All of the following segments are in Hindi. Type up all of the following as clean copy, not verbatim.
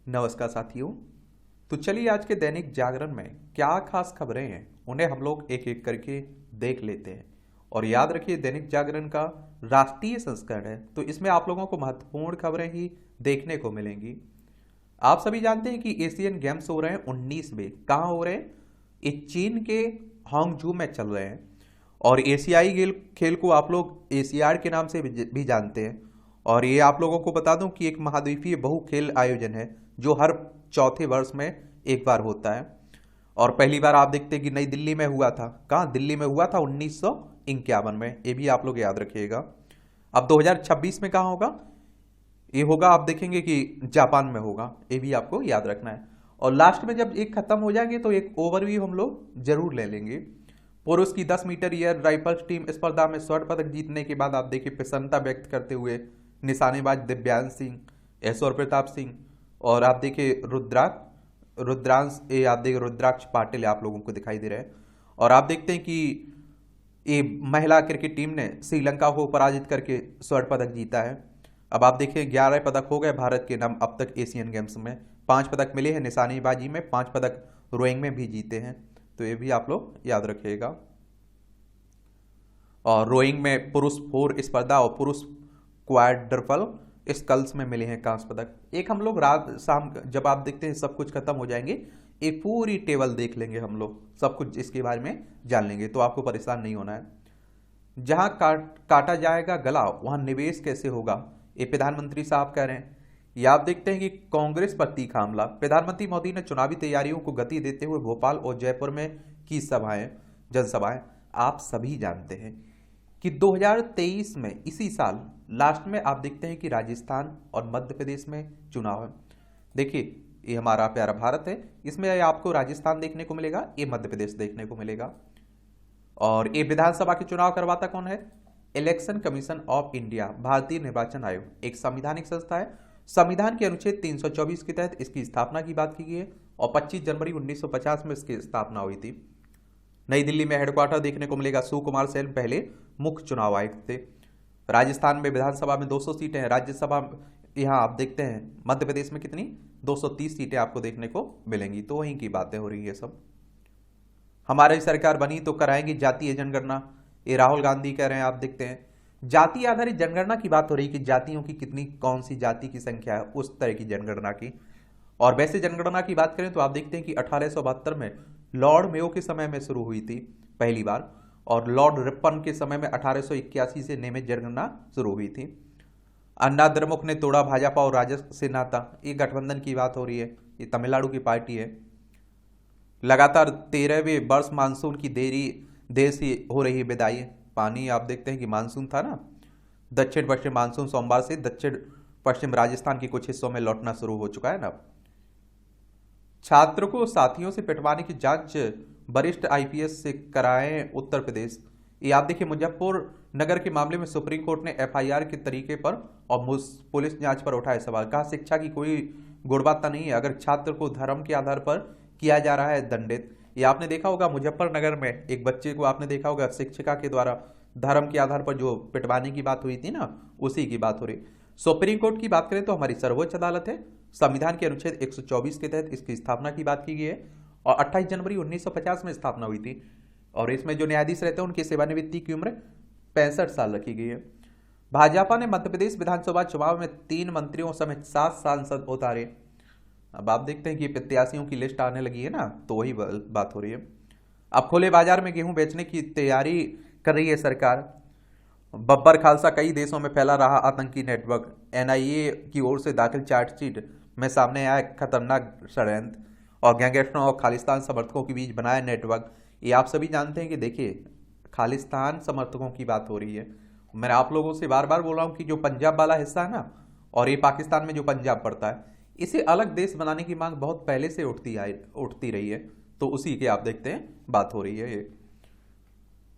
नमस्कार साथियों। तो चलिए आज के दैनिक जागरण में क्या खास खबरें हैं उन्हें हम लोग एक एक करके देख लेते हैं। और याद रखिए दैनिक जागरण का राष्ट्रीय संस्करण है तो इसमें आप लोगों को महत्वपूर्ण खबरें ही देखने को मिलेंगी। आप सभी जानते हैं कि एशियन गेम्स हो रहे हैं 19 में। कहाँ हो रहे हैं? ये चीन के हांगझू में चल रहे हैं। और एशियाई खेल को आप लोग एशियाड के नाम से भी जानते हैं। और ये आप लोगों को बता दूं कि एक महाद्वीपीय बहु खेल आयोजन है जो हर चौथे वर्ष में एक बार होता है। और पहली बार आप देखते हैं कि नई दिल्ली में हुआ था। कहाँ? दिल्ली में हुआ था 1951 में। ये भी आप लोग याद रखिएगा। अब 2026 में कहाँ होगा? ये होगा, आप देखेंगे कि जापान में होगा। ये भी आपको याद रखना है। और लास्ट में जब एक खत्म हो जाएंगे तो एक ओवरव्यू हम लोग जरूर ले लेंगे। पुरुष की 10 मीटर एयर राइफल टीम स्पर्धा में स्वर्ण पदक जीतने के बाद आप देखिए प्रसन्नता व्यक्त करते हुए निशानेबाज दिव्यांश सिंह, ऐश्वर्य प्रताप सिंह और आप देखिए रुद्राक्ष पाटिल आप लोगों को दिखाई दे रहे हैं। और आप देखते हैं कि ये महिला क्रिकेट टीम ने श्रीलंका को पराजित करके स्वर्ण पदक जीता है। अब आप देखिए 11 पदक हो गए भारत के नाम अब तक एशियन गेम्स में। 5 पदक मिले हैं निशानेबाजी में, 5 पदक रोइंग में भी जीते हैं। तो ये भी आप लोग याद रखिएगा। और रोइंग में पुरुष 4 स्पर्धा और पुरुष क्वाड्रपल स्कल्स में मिले हैं कांस्य पदक। एक हम लोग रात शाम जब आप देखते हैं सब कुछ खत्म हो जाएंगे एक पूरी टेबल देख लेंगे, हम लोग सब कुछ इसके बारे में जान लेंगे तो आपको परेशान नहीं होना है। जहां काटा जाएगा गला वहां निवेश कैसे होगा, ये प्रधानमंत्री साहब कह रहे हैं। ये आप देखते हैं कि कांग्रेस पर तीखा हमला। प्रधानमंत्री मोदी ने चुनावी तैयारियों को गति देते हुए भोपाल और जयपुर में की जनसभाएं। आप सभी जानते हैं कि 2023 में इसी साल लास्ट में आप देखते हैं कि राजस्थान और मध्य प्रदेश में चुनाव है। देखिए ये हमारा प्यारा भारत है, इसमें आपको राजस्थान देखने को मिलेगा, ये मध्य प्रदेश देखने को मिलेगा। और ये विधानसभा के चुनाव करवाता कौन है? इलेक्शन कमीशन ऑफ इंडिया, भारतीय निर्वाचन आयोग, एक संवैधानिक संस्था है। संविधान के अनुच्छेद 324 के तहत इसकी स्थापना की बात की गई है और 25 जनवरी 1950 में इसकी स्थापना हुई थी। नई दिल्ली में हेडक्वार्टर देखने को मिलेगा। सुकुमार सेन पहले मुख्य चुनाव आयुक्त थे। राजस्थान में विधानसभा में 200 सीटें हैं। राज्यसभा यहाँ आप देखते हैं मध्य प्रदेश में कितनी 230 सीटें आपको देखने को मिलेंगी। तो वहीं की बातें हो रही है सब। हमारी सरकार बनी तो कराएंगी जातीय जनगणना, ये राहुल गांधी कह रहे हैं। आप देखते हैं जाति आधारित जनगणना की बात हो रही है कि जातियों की कितनी कौन सी जाति की संख्या है, उस तरह की जनगणना की। और वैसे जनगणना की बात करें तो आप देखते हैं कि 1872 में लॉर्ड मेयो के समय में शुरू हुई थी पहली बार। और लॉर्ड रिपन के समय में 1881 से नियमित जनगणना शुरू हुई थी। अन्ना द्रमुक ने तोड़ा भाजपा और राजद से नाता, ये गठबंधन की बात हो रही है। ये तमिलनाडु की पार्टी है। लगातार 13वें वर्ष मानसून की देर से हो रही विदाई। पानी आप देखते हैं कि मानसून था ना, दक्षिण पश्चिम मानसून सोमवार से दक्षिण पश्चिम राजस्थान के कुछ हिस्सों में लौटना शुरू हो चुका है ना। छात्र को साथियों से पिटवाने की जांच वरिष्ठ आईपीएस से कराएं उत्तर प्रदेश। ये आप देखिए मुजफ्फर नगर के मामले में सुप्रीम कोर्ट ने एफआईआर के तरीके पर और पुलिस जांच पर उठाए सवाल। कहा शिक्षा की कोई गुणवत्ता नहीं है अगर छात्र को धर्म के आधार पर किया जा रहा है दंडित। ये आपने देखा होगा मुजफ्फरनगर में एक बच्चे को आपने देखा होगा शिक्षिका के द्वारा धर्म के आधार पर जो पिटवाने की बात हुई थी ना, उसी की बात हो रही। सुप्रीम कोर्ट की बात करें तो हमारी सर्वोच्च अदालत है। संविधान के अनुच्छेद 124 के तहत इसकी स्थापना की बात की गई है और 28 जनवरी 1950 में स्थापना हुई थी। और इसमें जो न्यायाधीश रहते हैं उनकी सेवानिवृत्ति की उम्र 65 साल रखी गई है। भाजपा ने मध्य प्रदेश विधानसभा चुनाव में 3 मंत्रियों समेत 7 सांसद उतारे। अब आप देखते हैं कि प्रत्याशियों की लिस्ट आने लगी है ना, तो वही बात हो रही है। अब खुले बाजार में गेहूं बेचने की तैयारी कर रही है सरकार। बब्बर खालसा कई देशों में फैला रहा आतंकी नेटवर्क। एनआईए की ओर से दाखिल चार्जशीट में सामने आया खतरनाक षड्यंत्र और गैंगस्टरों और खालिस्तान समर्थकों के बीच बनाया नेटवर्क। ये आप सभी जानते हैं कि देखिए खालिस्तान समर्थकों की बात हो रही है। मैं आप लोगों से बार बार बोल रहा हूँ कि जो पंजाब वाला हिस्सा है ना, और ये पाकिस्तान में जो पंजाब पड़ता है, इसे अलग देश बनाने की मांग बहुत पहले से उठती रही है। तो उसी के आप देखते हैं बात हो रही है। ये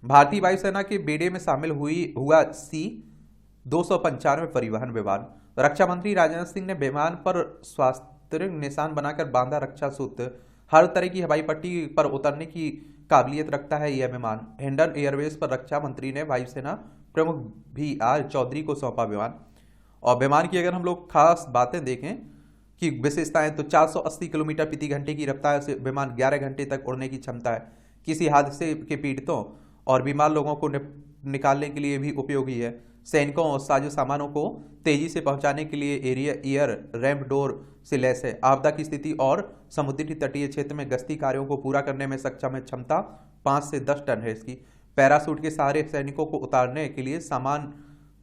भारतीय वायुसेना के बेड़े में शामिल हुआ C-295 परिवहन विमान। रक्षा मंत्री राजनाथ सिंह ने विमान पर स्वास्तिक निशान बनाकर बांधा रक्षा सूत्र। हर तरह की हवाई पट्टी पर उतरने की काबिलियत रखता है यह विमान। हिंडन एयरवेज पर रक्षा मंत्री ने वायुसेना प्रमुख VR चौधरी को सौंपा विमान। और विमान की अगर हम लोग खास बातें देखें की विशेषताएं, तो 480 किलोमीटर प्रति घंटे की रफ्तार से विमान 11 घंटे तक उड़ने की क्षमता है। किसी हादसे के पीड़ितों और बीमार लोगों को निकालने के लिए भी उपयोगी है। सैनिकों और साजो सामानों को तेजी से पहुंचाने के लिए एरिया एयर रैम्प डोर से लैस है। आपदा की स्थिति और समुद्री तटीय क्षेत्र में गश्ती कार्यों को पूरा करने में सक्षम है। क्षमता 5 से 10 टन है इसकी। पैराशूट के सहारे सैनिकों को उतारने के लिए सामान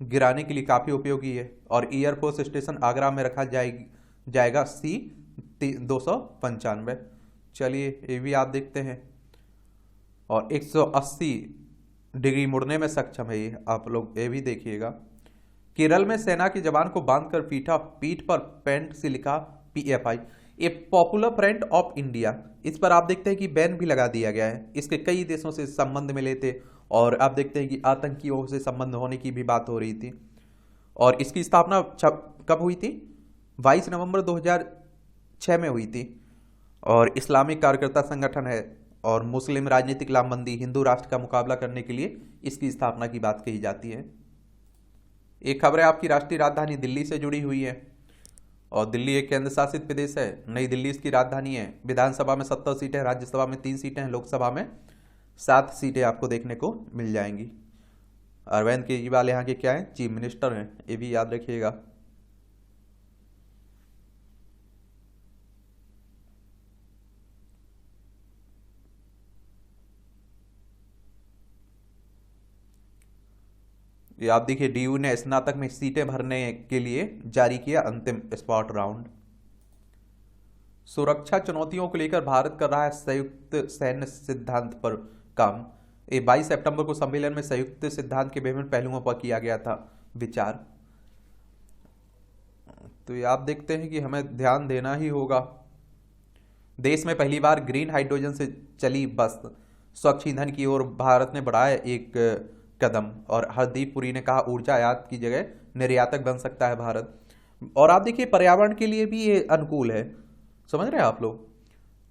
गिराने के लिए काफ़ी उपयोगी है। और एयरफोर्स स्टेशन आगरा में रखा जाएगा C-295। चलिए ये भी आप देखते हैं। और 180 डिग्री मुड़ने में सक्षम है ये, आप लोग ये भी देखिएगा। केरल में सेना के जवान को बांधकर पीठ पर पेंट से लिखा PFI, A popular front of India. इस पर आप देखते हैं कि बैन भी लगा दिया गया है। इसके कई देशों से संबंध मिले थे और आप देखते हैं कि आतंकियों से संबंध होने की भी बात हो रही थी। और इसकी स्थापना कब हुई थी? 22 नवंबर 2006 में हुई थी। और इस्लामिक कार्यकर्ता संगठन है और मुस्लिम राजनीतिक लामबंदी, हिंदू राष्ट्र का मुकाबला करने के लिए इसकी स्थापना की बात कही जाती है। एक खबर है आपकी राष्ट्रीय राजधानी दिल्ली से जुड़ी हुई है। और दिल्ली एक केंद्र शासित प्रदेश है। नई दिल्ली इसकी राजधानी है। विधानसभा में 70 सीटें, राज्यसभा में 3 सीटें हैं, लोकसभा में 7 सीटें आपको देखने को मिल जाएंगी। अरविंद केजरीवाल यहाँ के क्या हैं? चीफ मिनिस्टर हैं, ये भी याद रखिएगा। ये आप देखिए, DU ने स्नातक में सीटें भरने के लिए जारी किया अंतिम स्पॉट राउंड। सुरक्षा चुनौतियों को लेकर भारत कर रहा है संयुक्त सैन्य सिद्धांत पर काम। ये 22 सितंबर को सम्मेलन में संयुक्त सिद्धांत के विभिन्न पहलुओं पर किया गया था विचार। तो ये आप देखते हैं कि हमें ध्यान देना ही होगा। देश में पहली बार ग्रीन हाइड्रोजन से चली बस, स्वच्छ ईंधन की ओर भारत ने बढ़ाया एक कदम। और हरदीप पुरी ने कहा ऊर्जा आयात की जगह निर्यातक बन सकता है भारत। और आप देखिए पर्यावरण के लिए भी ये अनुकूल है, समझ रहे हैं आप लोग।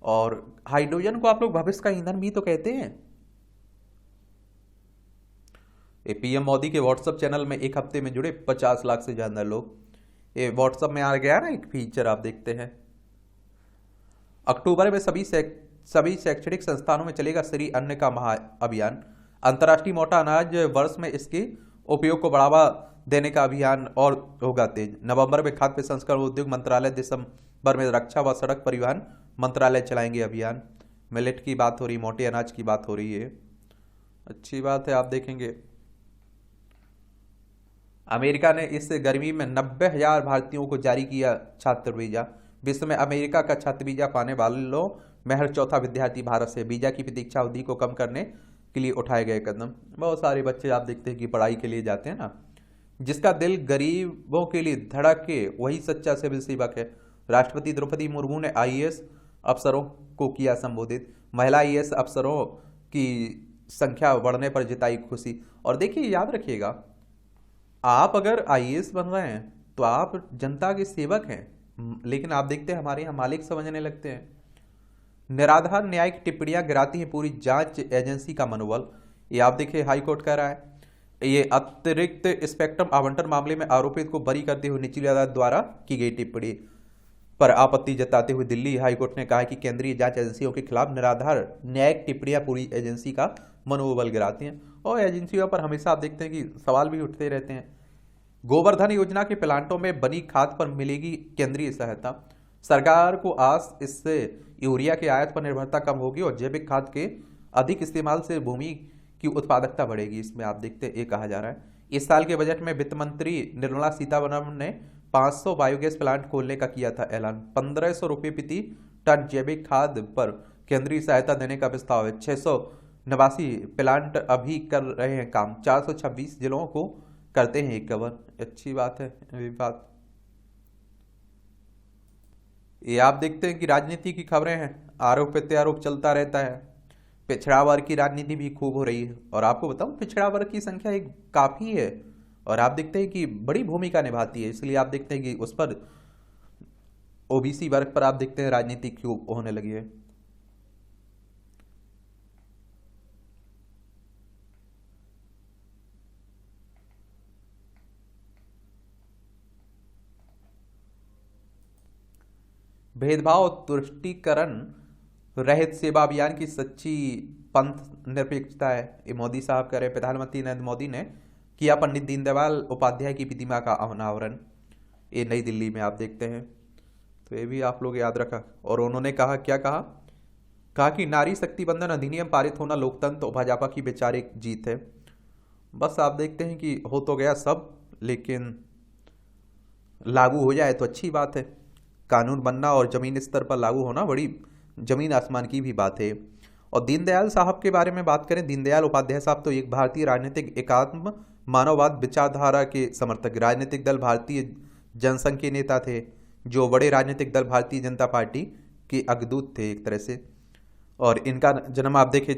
और हाइड्रोजन को आप लोग भविष्य का ईंधन भी तो कहते हैं। ये PM मोदी के व्हाट्सएप चैनल में एक हफ्ते में जुड़े 50 लाख से ज्यादा लोग। ये व्हाट्सएप में आ गया ना एक फीचर, आप देखते हैं। अक्टूबर में सभी शैक्षणिक संस्थानों में चलेगा श्री अन्न का महा अभियान। अंतर्राष्ट्रीय मोटा अनाज वर्ष में इसके उपयोग को बढ़ावा देने का अभियान और होगा तेज। नवंबर में खाद्य प्रसंस्करण उद्योग मंत्रालय, दिसंबर में रक्षा व सड़क परिवहन मंत्रालय चलाएंगे अभियान। मिलेट की बात हो रही, मोटे अनाज की बात हो रही है, अच्छी बात है। आप देखेंगे अमेरिका ने इस गर्मी में 90,000 भारतीयों को जारी किया छात्र वीजा। विश्व में अमेरिका का छात्र वीजा पाने वालों में हर चौथा विद्यार्थी भारत से। वीजा की प्रतीक्षा अवधि को कम करने के लिए उठाए गए कदम। बहुत सारे बच्चे आप देखते हैं कि पढ़ाई के लिए जाते हैं ना। जिसका दिल गरीबों के लिए धड़के वही सच्चा सिविल सेवक है। राष्ट्रपति द्रौपदी मुर्मू ने IAS अफसरों को किया संबोधित। महिला IAS अफसरों की संख्या बढ़ने पर जताई खुशी। और देखिए याद रखिएगा, आप अगर IAS बन रहे हैं तो आप जनता के सेवक हैं, लेकिन आप देखते हैं हमारे यहाँ मालिक समझने लगते हैं। निराधार न्यायिक टिप्पणियां गिराती हैं पूरी जांच एजेंसी का मनोबल। ये आप देखिए हाई कोर्ट कह रहा है। ये अतिरिक्त स्पेक्ट्रम आवंटन मामले में आरोपित को बरी करते हुए निचली अदालत द्वारा की गई टिप्पणी पर आपत्ति जताते हुए दिल्ली हाईकोर्ट ने कहा कि केंद्रीय जांच एजेंसियों के खिलाफ निराधार न्यायिक टिप्पणियां पूरी एजेंसी का मनोबल गिराती हैं। और एजेंसियों पर हमेशा आप देखते हैं कि सवाल भी उठते रहते हैं। गोवर्धन योजना के प्लांटों में बनी खाद पर मिलेगी केंद्रीय सहायता। सरकार को आस इससे यूरिया के आयात पर निर्भरता कम होगी और जैविक खाद के अधिक इस्तेमाल से भूमि की उत्पादकता बढ़ेगी। इसमें आप देखते हैं ये कहा जा रहा है। इस साल के बजट में वित्त मंत्री निर्मला सीतारमण ने 500 बायोगैस प्लांट खोलने का किया था ऐलान। 1500 रुपये प्रति टन जैविक खाद पर केंद्रीय सहायता देने का प्रस्ताव है। 689 प्लांट अभी कर रहे हैं काम। 426 जिलों को करते हैं एक कवर। अच्छी बात है ये बात। ये आप देखते हैं कि राजनीति की खबरें हैं, आरोप प्रत्यारोप चलता रहता है। पिछड़ा वर्ग की राजनीति भी खूब हो रही है। और आपको बताऊं पिछड़ा वर्ग की संख्या एक काफी है और आप देखते हैं कि बड़ी भूमिका निभाती है। इसलिए आप देखते हैं कि उस पर OBC वर्ग पर आप देखते हैं राजनीति क्यों होने लगी है। भेदभाव और तुष्टीकरण रहित सेवा अभियान की सच्ची पंथ निरपेक्षता है, ये मोदी साहब कह रहे। प्रधानमंत्री नरेंद्र मोदी ने किया पंडित दीनदयाल उपाध्याय की प्रतिमा का अनावरण, ये नई दिल्ली में आप देखते हैं, तो ये भी आप लोग याद रखा। और उन्होंने कहा, क्या कहा, कहा कि नारी शक्ति बंधन अधिनियम पारित होना लोकतंत्र और भाजपा की वैचारिक जीत है। बस आप देखते हैं कि हो तो गया सब, लेकिन लागू हो जाए तो अच्छी बात है। कानून बनना और जमीन स्तर पर लागू होना बड़ी जमीन आसमान की भी बात है। और दीनदयाल साहब के बारे में बात करें, दीनदयाल उपाध्याय साहब तो एक भारतीय राजनीतिक एकात्म मानववाद विचारधारा के समर्थक, राजनीतिक दल भारतीय जनसंघ के नेता थे, जो बड़े राजनीतिक दल भारतीय जनता पार्टी के अग्रदूत थे एक तरह से। और इनका जन्म आप देखिए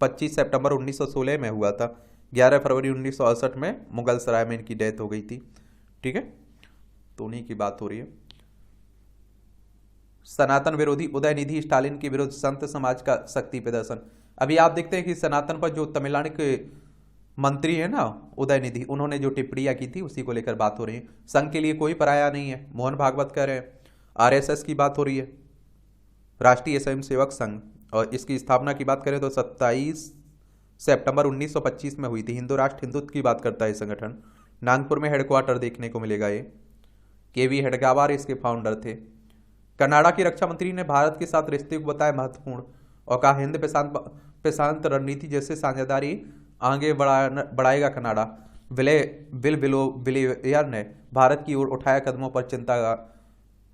25 सितंबर 1916 में हुआ था, 11 फरवरी 1968 में मुगल सराय में इनकी डेथ हो गई थी। ठीक है, तो उन्हीं की बात हो रही है। सनातन विरोधी उदयनिधि स्टालिन के विरुद्ध संत समाज का शक्ति प्रदर्शन। अभी आप देखते हैं कि सनातन पर जो तमिलनाडु के मंत्री है ना उदयनिधि, उन्होंने जो टिप्पणियां की थी उसी को लेकर बात हो रही है। संघ के लिए कोई पराया नहीं है, मोहन भागवत कह रहे हैं। आरएसएस की बात हो रही है, राष्ट्रीय स्वयंसेवक संघ, और इसकी स्थापना की बात करें तो 27 सितंबर 1925 में हुई थी। हिंदू राष्ट्र हिंदुत्व की बात करता है संगठन। नागपुर में हेडक्वार्टर देखने को मिलेगा ये। केवी हेडगावार इसके फाउंडर थे। कनाडा की रक्षा मंत्री ने भारत के साथ रिश्ते को बताया महत्वपूर्ण और कहा हिंद प्रशांत रणनीति जैसे साझेदारी आगे बढ़ाएगा कनाडा। बिल विलियर ने भारत की ओर उठाए कदमों पर चिंता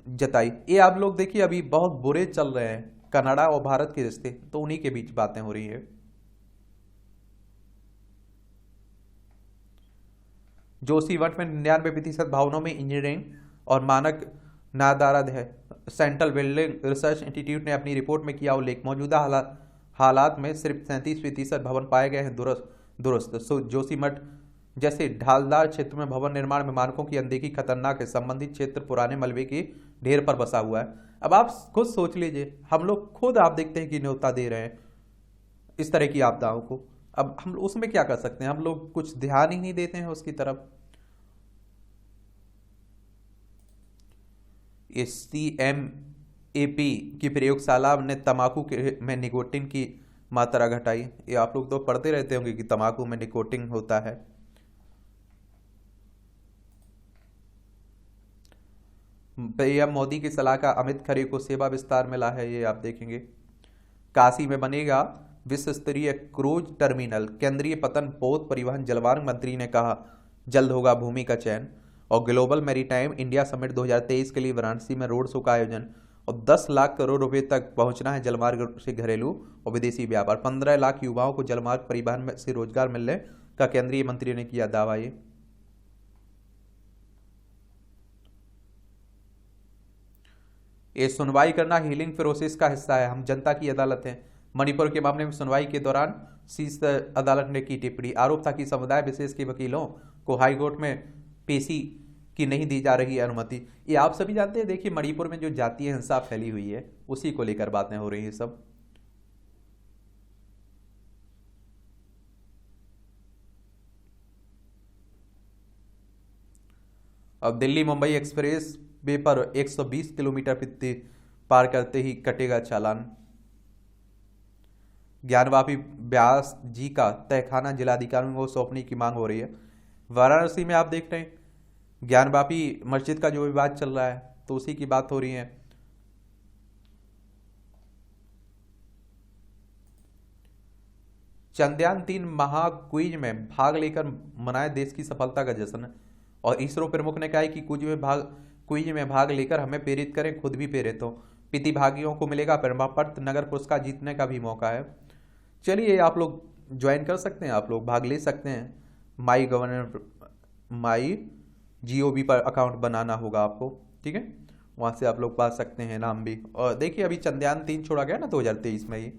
जताई। ये आप लोग देखिए अभी बहुत बुरे चल रहे हैं कनाडा और भारत के रिश्ते, तो उन्हीं के बीच बातें हो रही है। जोशीमठ में 99% भवनों में इंजीनियरिंग और मानक नादारद है। सेंट्रल बिल्डिंग रिसर्च इंस्टीट्यूट ने अपनी रिपोर्ट में किया उल्लेख, मौजूदा हालात में सिर्फ 37% भवन पाए गए हैं दुरुस्त। जोशीमठ जैसे ढालदार क्षेत्र में भवन निर्माण में मानकों की अनदेखी खतरनाक है। संबंधित क्षेत्र पुराने मलबे के ढेर पर बसा हुआ है। अब आप खुद सोच लीजिए, हम लोग खुद आप देखते हैं कि न्योता दे रहे हैं इस तरह की आपदाओं को, अब हम उसमें क्या कर सकते हैं? हम लोग कुछ ध्यान ही नहीं देते हैं उसकी तरफ। CMAP की प्रयोगशाला ने तंबाकू में निकोटिन की मात्रा घटाई। ये आप लोग तो पढ़ते रहते होंगे कि तंबाकू में निकोटिन होता है। पीएम मोदी की सलाह का अमित खरे को सेवा विस्तार मिला है, ये आप देखेंगे। काशी में बनेगा विश्व स्तरीय क्रूज टर्मिनल, केंद्रीय पतन पोत परिवहन जलमार्ग मंत्री ने कहा जल्द होगा भूमि का चयन। और ग्लोबल मैरीटाइम इंडिया समिट 2023 के लिए वाराणसी में रोड शो का आयोजन। और 10 लाख करोड़ रुपए तक पहुंचना है जलमार्ग से घरेलू और विदेशी व्यापार। 15 लाख युवाओं को जलमार्ग परिवहन से रोजगार मिलने का केंद्रीय मंत्री ने किया दावा। ये सुनवाई करना हीलिंग प्रोसेस का हिस्सा है, हम जनता की अदालत हैं। मणिपुर के मामले में सुनवाई के दौरान शीर्ष अदालत ने की टिप्पणी। आरोप था कि समुदाय विशेष के वकीलों को हाईकोर्ट में पेशी की नहीं दी जा रही अनुमति। ये आप सभी जानते हैं। देखिए मणिपुर में जो जातीय हिंसा फैली हुई है उसी को लेकर बातें हो रही है सब। अब दिल्ली मुंबई एक्सप्रेस वे पर 120 किलोमीटर प्रति पार करते ही कटेगा चालान। ज्ञानवापी व्यास जी का तहखाना जिलाधिकारियों को सौंपने की मांग हो रही है। वाराणसी में आप देख रहे हैं ज्ञानवापी मस्जिद का जो विवाद चल रहा है, तो उसी की बात हो रही है। चंद्रयान-3 महाक्विज में भाग लेकर मनाए देश की सफलता का जश्न। और इसरो प्रमुख ने कहा है कि क्विज में भाग लेकर हमें प्रेरित करें, खुद भी प्रेरित हो। प्रतिभागियों को मिलेगा प्रमाण पत्र, नगर पुरस्कार जीतने का भी मौका है। चलिए आप लोग ज्वाइन कर सकते हैं, आप लोग भाग ले सकते हैं। माई GOV पर अकाउंट बनाना होगा आपको, ठीक है, वहाँ से आप लोग पा सकते हैं नाम भी। और देखिए अभी चंद्रयान-3 छोड़ा गया ना 2023 में ही,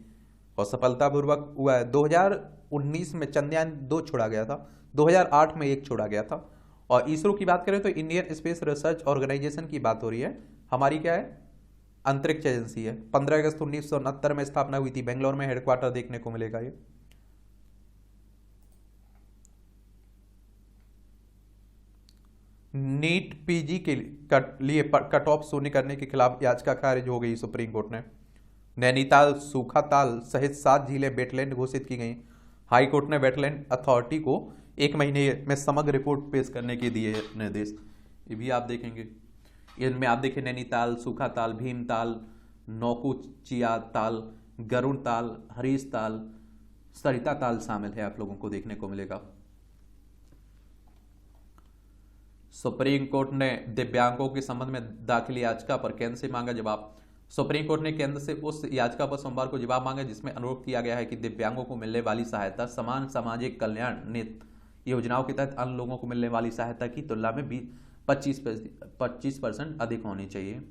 और सफलतापूर्वक हुआ है। 2019 में चंद्रयान-2 छोड़ा गया था, 2008 में एक छोड़ा गया था। और इसरो की बात करें तो इंडियन स्पेस रिसर्च ऑर्गेनाइजेशन की बात हो रही है। हमारी क्या है, अंतरिक्ष एजेंसी है। 15 अगस्त 1969 में स्थापना हुई थी। बेंगलोर में हेडक्वार्टर देखने को मिलेगा ये। नीट पीजी के लिए कट ऑफ शून्य करने के खिलाफ याचिका खारिज हो गई सुप्रीम कोर्ट ने। नैनीताल, सूखाताल सहित 7 झीलें वेटलैंड घोषित की गई। हाई कोर्ट ने वेटलैंड अथॉरिटी को 1 महीने में समग्र रिपोर्ट पेश करने के दिए निर्देश। ये भी आप देखेंगे, इनमें आप देखें नैनीताल, सूखाताल, भीमताल, नौकुचिया ताल, गरुड़ ताल, हरीश ताल, सरिता ताल शामिल है, आप लोगों को देखने को मिलेगा। सुप्रीम कोर्ट ने दिव्यांगों के संबंध में दाखिल याचिका पर केंद्र से मांगा जवाब। सुप्रीम कोर्ट ने केंद्र से उस याचिका पर सोमवार को जवाब मांगा जिसमें अनुरोध किया गया है कि दिव्यांगों को मिलने वाली सहायता समान सामाजिक कल्याण नीति योजनाओं के तहत अन्य लोगों को मिलने वाली सहायता की तुलना में 25% अधिक होनी चाहिए।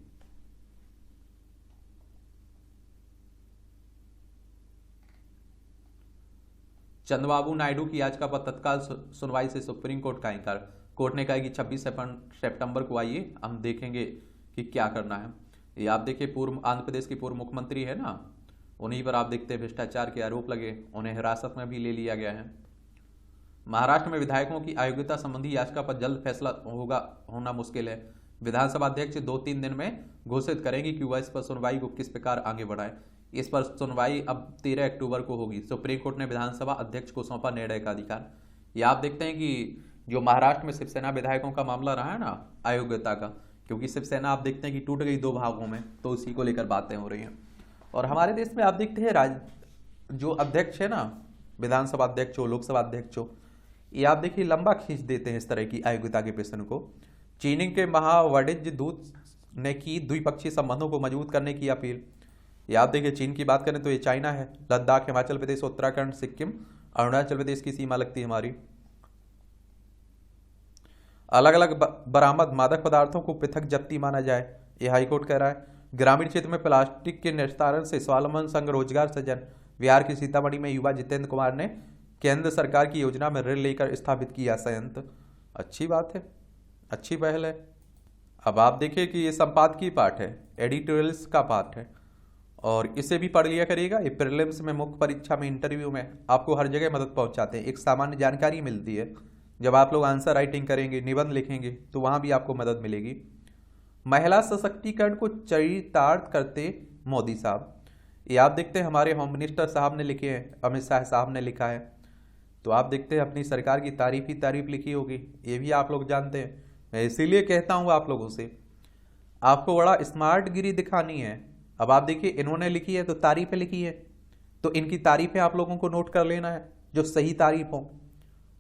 चंद्रबाबू नायडू की याचिका पर तत्काल सुनवाई से सुप्रीम कोर्ट का इंकार। कोर्ट ने कहा कि 26 सितंबर को आइए, हम देखेंगे कि क्या करना है। ये आप देखिए, पूर्व आंध्र प्रदेश की पूर्व मुख्यमंत्री है ना, उन्हीं पर आप देखते हैं भ्रष्टाचार के आरोप लगे, उन्हें हिरासत में भी ले लिया गया है। महाराष्ट्र में विधायकों की अयोग्यता संबंधी याचिका पर जल्द फैसला होना मुश्किल है। विधानसभा अध्यक्ष 2-3 दिन में घोषित करेंगे कि वह इस पर सुनवाई को किस प्रकार आगे बढ़ाए। इस पर सुनवाई अब 13 अक्टूबर को होगी। सुप्रीम कोर्ट ने विधानसभा अध्यक्ष को सौंपा निर्णय का अधिकार। ये आप देखते हैं कि जो महाराष्ट्र में शिवसेना विधायकों का मामला रहा है ना अयोग्यता का, क्योंकि शिवसेना आप देखते हैं कि टूट गई 2 भागों में, तो उसी को लेकर बातें हो रही हैं। और हमारे देश में आप देखते हैं जो अध्यक्ष है ना, विधानसभा अध्यक्ष हो, लोकसभा अध्यक्ष हो, ये आप देखिए लंबा खींच देते हैं इस तरह की अयोग्यता के प्रश्न को। चीनी के महावाणिज्य दूत ने की द्विपक्षीय संबंधों को मजबूत करने की अपील। ये आप देखिए, चीन की बात करें तो ये चाइना है, लद्दाख, हिमाचल प्रदेश, उत्तराखंड, सिक्किम, अरुणाचल प्रदेश की सीमा लगती है हमारी। अलग अलग बरामद मादक पदार्थों को पृथक जब्ती माना जाए, ये हाईकोर्ट कह रहा है। ग्रामीण क्षेत्र में प्लास्टिक के निस्तारण से स्वावलंबन संघ रोजगार सृजन। बिहार के सीतामढ़ी में युवा जितेंद्र कुमार ने केंद्र सरकार की योजना में ऋण लेकर स्थापित किया संयंत्र। अच्छी बात है, अच्छी पहल है। अब आप देखिए कि ये संपादकीय पाठ है, एडिटोरियल्स का पाठ है, और इसे भी पढ़ लिया करिएगा। ये प्रीलिम्स में, मुख्य परीक्षा में, इंटरव्यू में आपको हर जगह मदद पहुंचाते हैं। एक सामान्य जानकारी मिलती है। जब आप लोग आंसर राइटिंग करेंगे, निबंध लिखेंगे, तो वहां भी आपको मदद मिलेगी। महिला सशक्तिकरण को चरितार्थ करते मोदी साहब, ये आप देखते हैं हमारे होम मिनिस्टर साहब ने लिखे हैं, अमित शाह साहब ने लिखा है। तो आप देखते हैं अपनी सरकार की तारीफ ही तारीफ लिखी होगी, ये भी आप लोग जानते हैं। मैं इसीलिए कहता हूँ आप लोगों से, आपको बड़ा स्मार्ट गिरी दिखानी है। अब आप देखिए, इन्होंने लिखी है तो तारीफें लिखी है, तो इनकी तारीफें आप लोगों को नोट कर लेना है, जो सही तारीफ हो।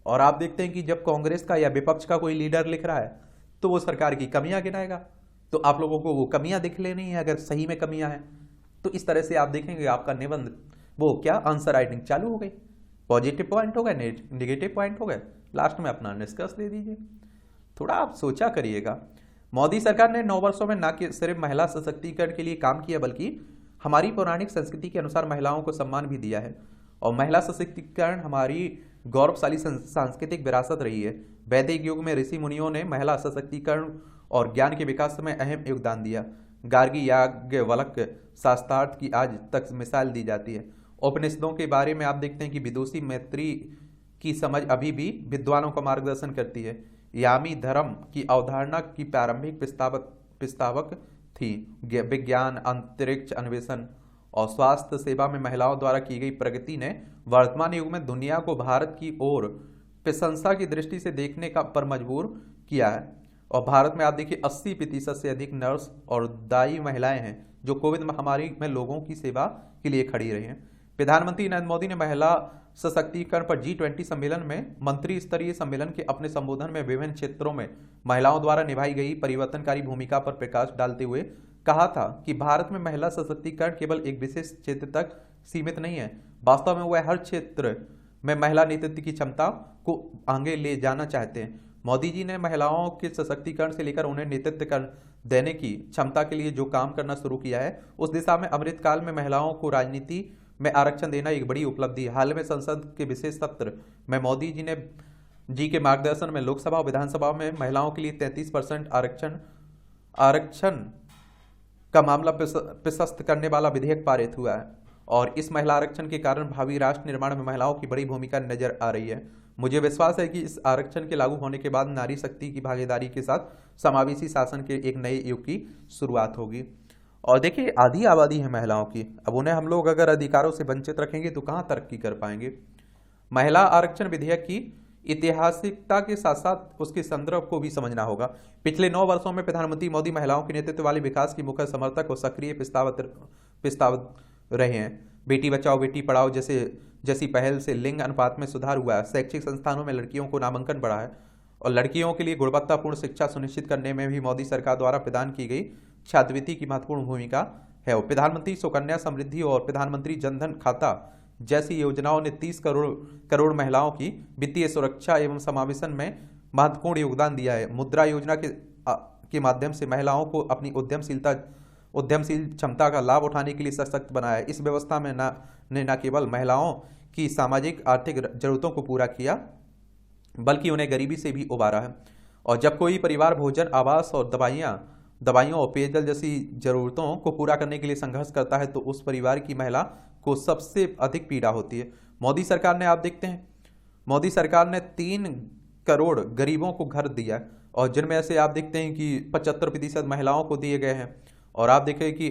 और आप देखते हैं कि जब कांग्रेस का या विपक्ष का कोई लीडर लिख रहा है तो वो सरकार की कमियां गिनाएगा, तो आप लोगों को वो कमियां दिख लेनी है। अगर सही में कमियां हैं तो इस तरह से आप देखेंगे आपका निबंध, वो क्या, आंसर राइटिंग चालू हो गई। पॉजिटिव पॉइंट हो गए, नेगेटिव पॉइंट हो गए, लास्ट में अपना निष्कर्ष दे दीजिए। थोड़ा आप सोचा करिएगा। मोदी सरकार ने 9 वर्षों में न सिर्फ महिला सशक्तिकरण के लिए काम किया, बल्कि हमारी पौराणिक संस्कृति के अनुसार महिलाओं को सम्मान भी दिया है। और महिला सशक्तिकरण हमारी गौरवशाली सांस्कृतिक विरासत रही है। वैदिक युग में ऋषि मुनियों ने महिला सशक्तिकरण और ज्ञान के विकास में अहम योगदान दिया। गार्गी, याज्ञवल्क्य, शास्त्रार्थ की आज तक मिसाल दी जाती है। उपनिषदों के बारे में आप देखते हैं कि विदुषी मैत्री की समझ अभी भी विद्वानों का मार्गदर्शन करती है। यामी धर्म की अवधारणा की प्रारंभिक प्रस्तावक थी। विज्ञान, अंतरिक्ष अन्वेषण और स्वास्थ्य सेवा में महिलाओं द्वारा की गई प्रगति ने वर्तमान युग में दुनिया को भारत की ओर प्रशंसा की दृष्टि से देखने का पर मजबूर किया है। और भारत में आप देखिए 80% से अधिक नर्स और दाई महिलाएं हैं जो कोविड महामारी में लोगों की सेवा के लिए खड़ी रही हैं। प्रधानमंत्री नरेंद्र मोदी ने महिला सशक्तिकरण पर G20 सम्मेलन में मंत्री स्तरीय सम्मेलन के अपने संबोधन में विभिन्न क्षेत्रों में महिलाओं द्वारा निभाई गई परिवर्तनकारी भूमिका पर प्रकाश डालते हुए कहा था कि भारत में महिला सशक्तिकरण केवल एक विशेष क्षेत्र तक सीमित नहीं है, वास्तव में वह हर क्षेत्र में महिला नेतृत्व की क्षमता को आगे ले जाना चाहते हैं। मोदी जी ने महिलाओं के सशक्तिकरण से लेकर उन्हें नेतृत्व कर देने की क्षमता के लिए जो काम करना शुरू किया है, उस दिशा में अमृतकाल में महिलाओं को राजनीति में आरक्षण देना एक बड़ी उपलब्धि है। हाल में संसद के विशेष सत्र में मोदी जी के मार्गदर्शन में लोकसभा और विधानसभा में महिलाओं के लिए 33% आरक्षण का मामला प्रशस्त करने वाला विधेयक पारित हुआ है। और इस महिला आरक्षण के कारण भावी राष्ट्र निर्माण में महिलाओं की बड़ी भूमिका नजर आ रही है। मुझे विश्वास है कि इस आरक्षण के लागू होने के बाद नारी शक्ति की भागीदारी के साथ समावेशी शासन के एक नए युग की शुरुआत होगी। और देखिए, आधी आबादी है महिलाओं की, अब उन्हें हम लोग अगर अधिकारों से वंचित रखेंगे तो कहाँ तरक्की कर पाएंगे। महिला आरक्षण विधेयक की ऐतिहासिकता के साथ साथ उसके संदर्भ को भी समझना होगा। पिछले 9 वर्षों में प्रधानमंत्री मोदी महिलाओं के नेतृत्व वाले विकास की मुख्य समर्थक और सक्रिय प्रस्तावक रहे हैं। बेटी बचाओ बेटी पढ़ाओ जैसी पहल से लिंग अनुपात में सुधार हुआ है। शैक्षिक संस्थानों में लड़कियों को नामांकन बढ़ा है और लड़कियों के लिए गुणवत्तापूर्ण शिक्षा सुनिश्चित करने में भी मोदी सरकार द्वारा प्रदान की गई छात्रवृत्ति की महत्वपूर्ण भूमिका है। और प्रधानमंत्री सुकन्या समृद्धि और प्रधानमंत्री जनधन खाता जैसी योजनाओं ने 30 करोड़ महिलाओं की वित्तीय सुरक्षा एवं समावेशन में महत्वपूर्ण योगदान दिया है। मुद्रा योजना के माध्यम से महिलाओं को अपनी उद्यमशील क्षमता का लाभ उठाने के लिए सशक्त बनाया है। इस व्यवस्था में न केवल महिलाओं की सामाजिक आर्थिक जरूरतों को पूरा किया बल्कि उन्हें गरीबी से भी उबारा है। और जब कोई परिवार भोजन, आवास और दवाइयों और पेयजल जैसी जरूरतों को पूरा करने के लिए संघर्ष करता है तो उस परिवार की महिला को सबसे अधिक पीड़ा होती है। मोदी सरकार ने, आप देखते हैं, मोदी सरकार ने 3 करोड़ गरीबों को घर दिया और जिनमें से आप देखते हैं कि 75% महिलाओं को दिए गए हैं। और आप देखें कि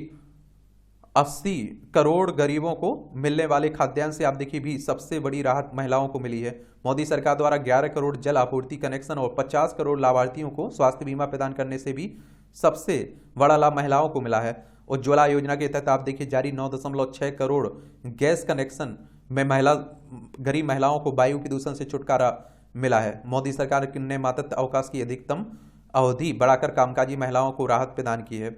80 करोड़ गरीबों को मिलने वाले खाद्यान्न से आप देखिए भी सबसे बड़ी राहत महिलाओं को मिली है। मोदी सरकार द्वारा 11 करोड़ जल आपूर्ति कनेक्शन और 50 करोड़ लाभार्थियों को स्वास्थ्य बीमा प्रदान करने से भी सबसे बड़ा लाभ महिलाओं को मिला है। उज्ज्वला योजना के तहत आप देखिए जारी 9.6 करोड़ गैस कनेक्शन में गरीब महिलाओं को वायु प्रदूषण से छुटकारा मिला है। मोदी सरकार ने मातृत्व अवकाश की अधिकतम अवधि बढ़ाकर कामकाजी महिलाओं को राहत प्रदान की है।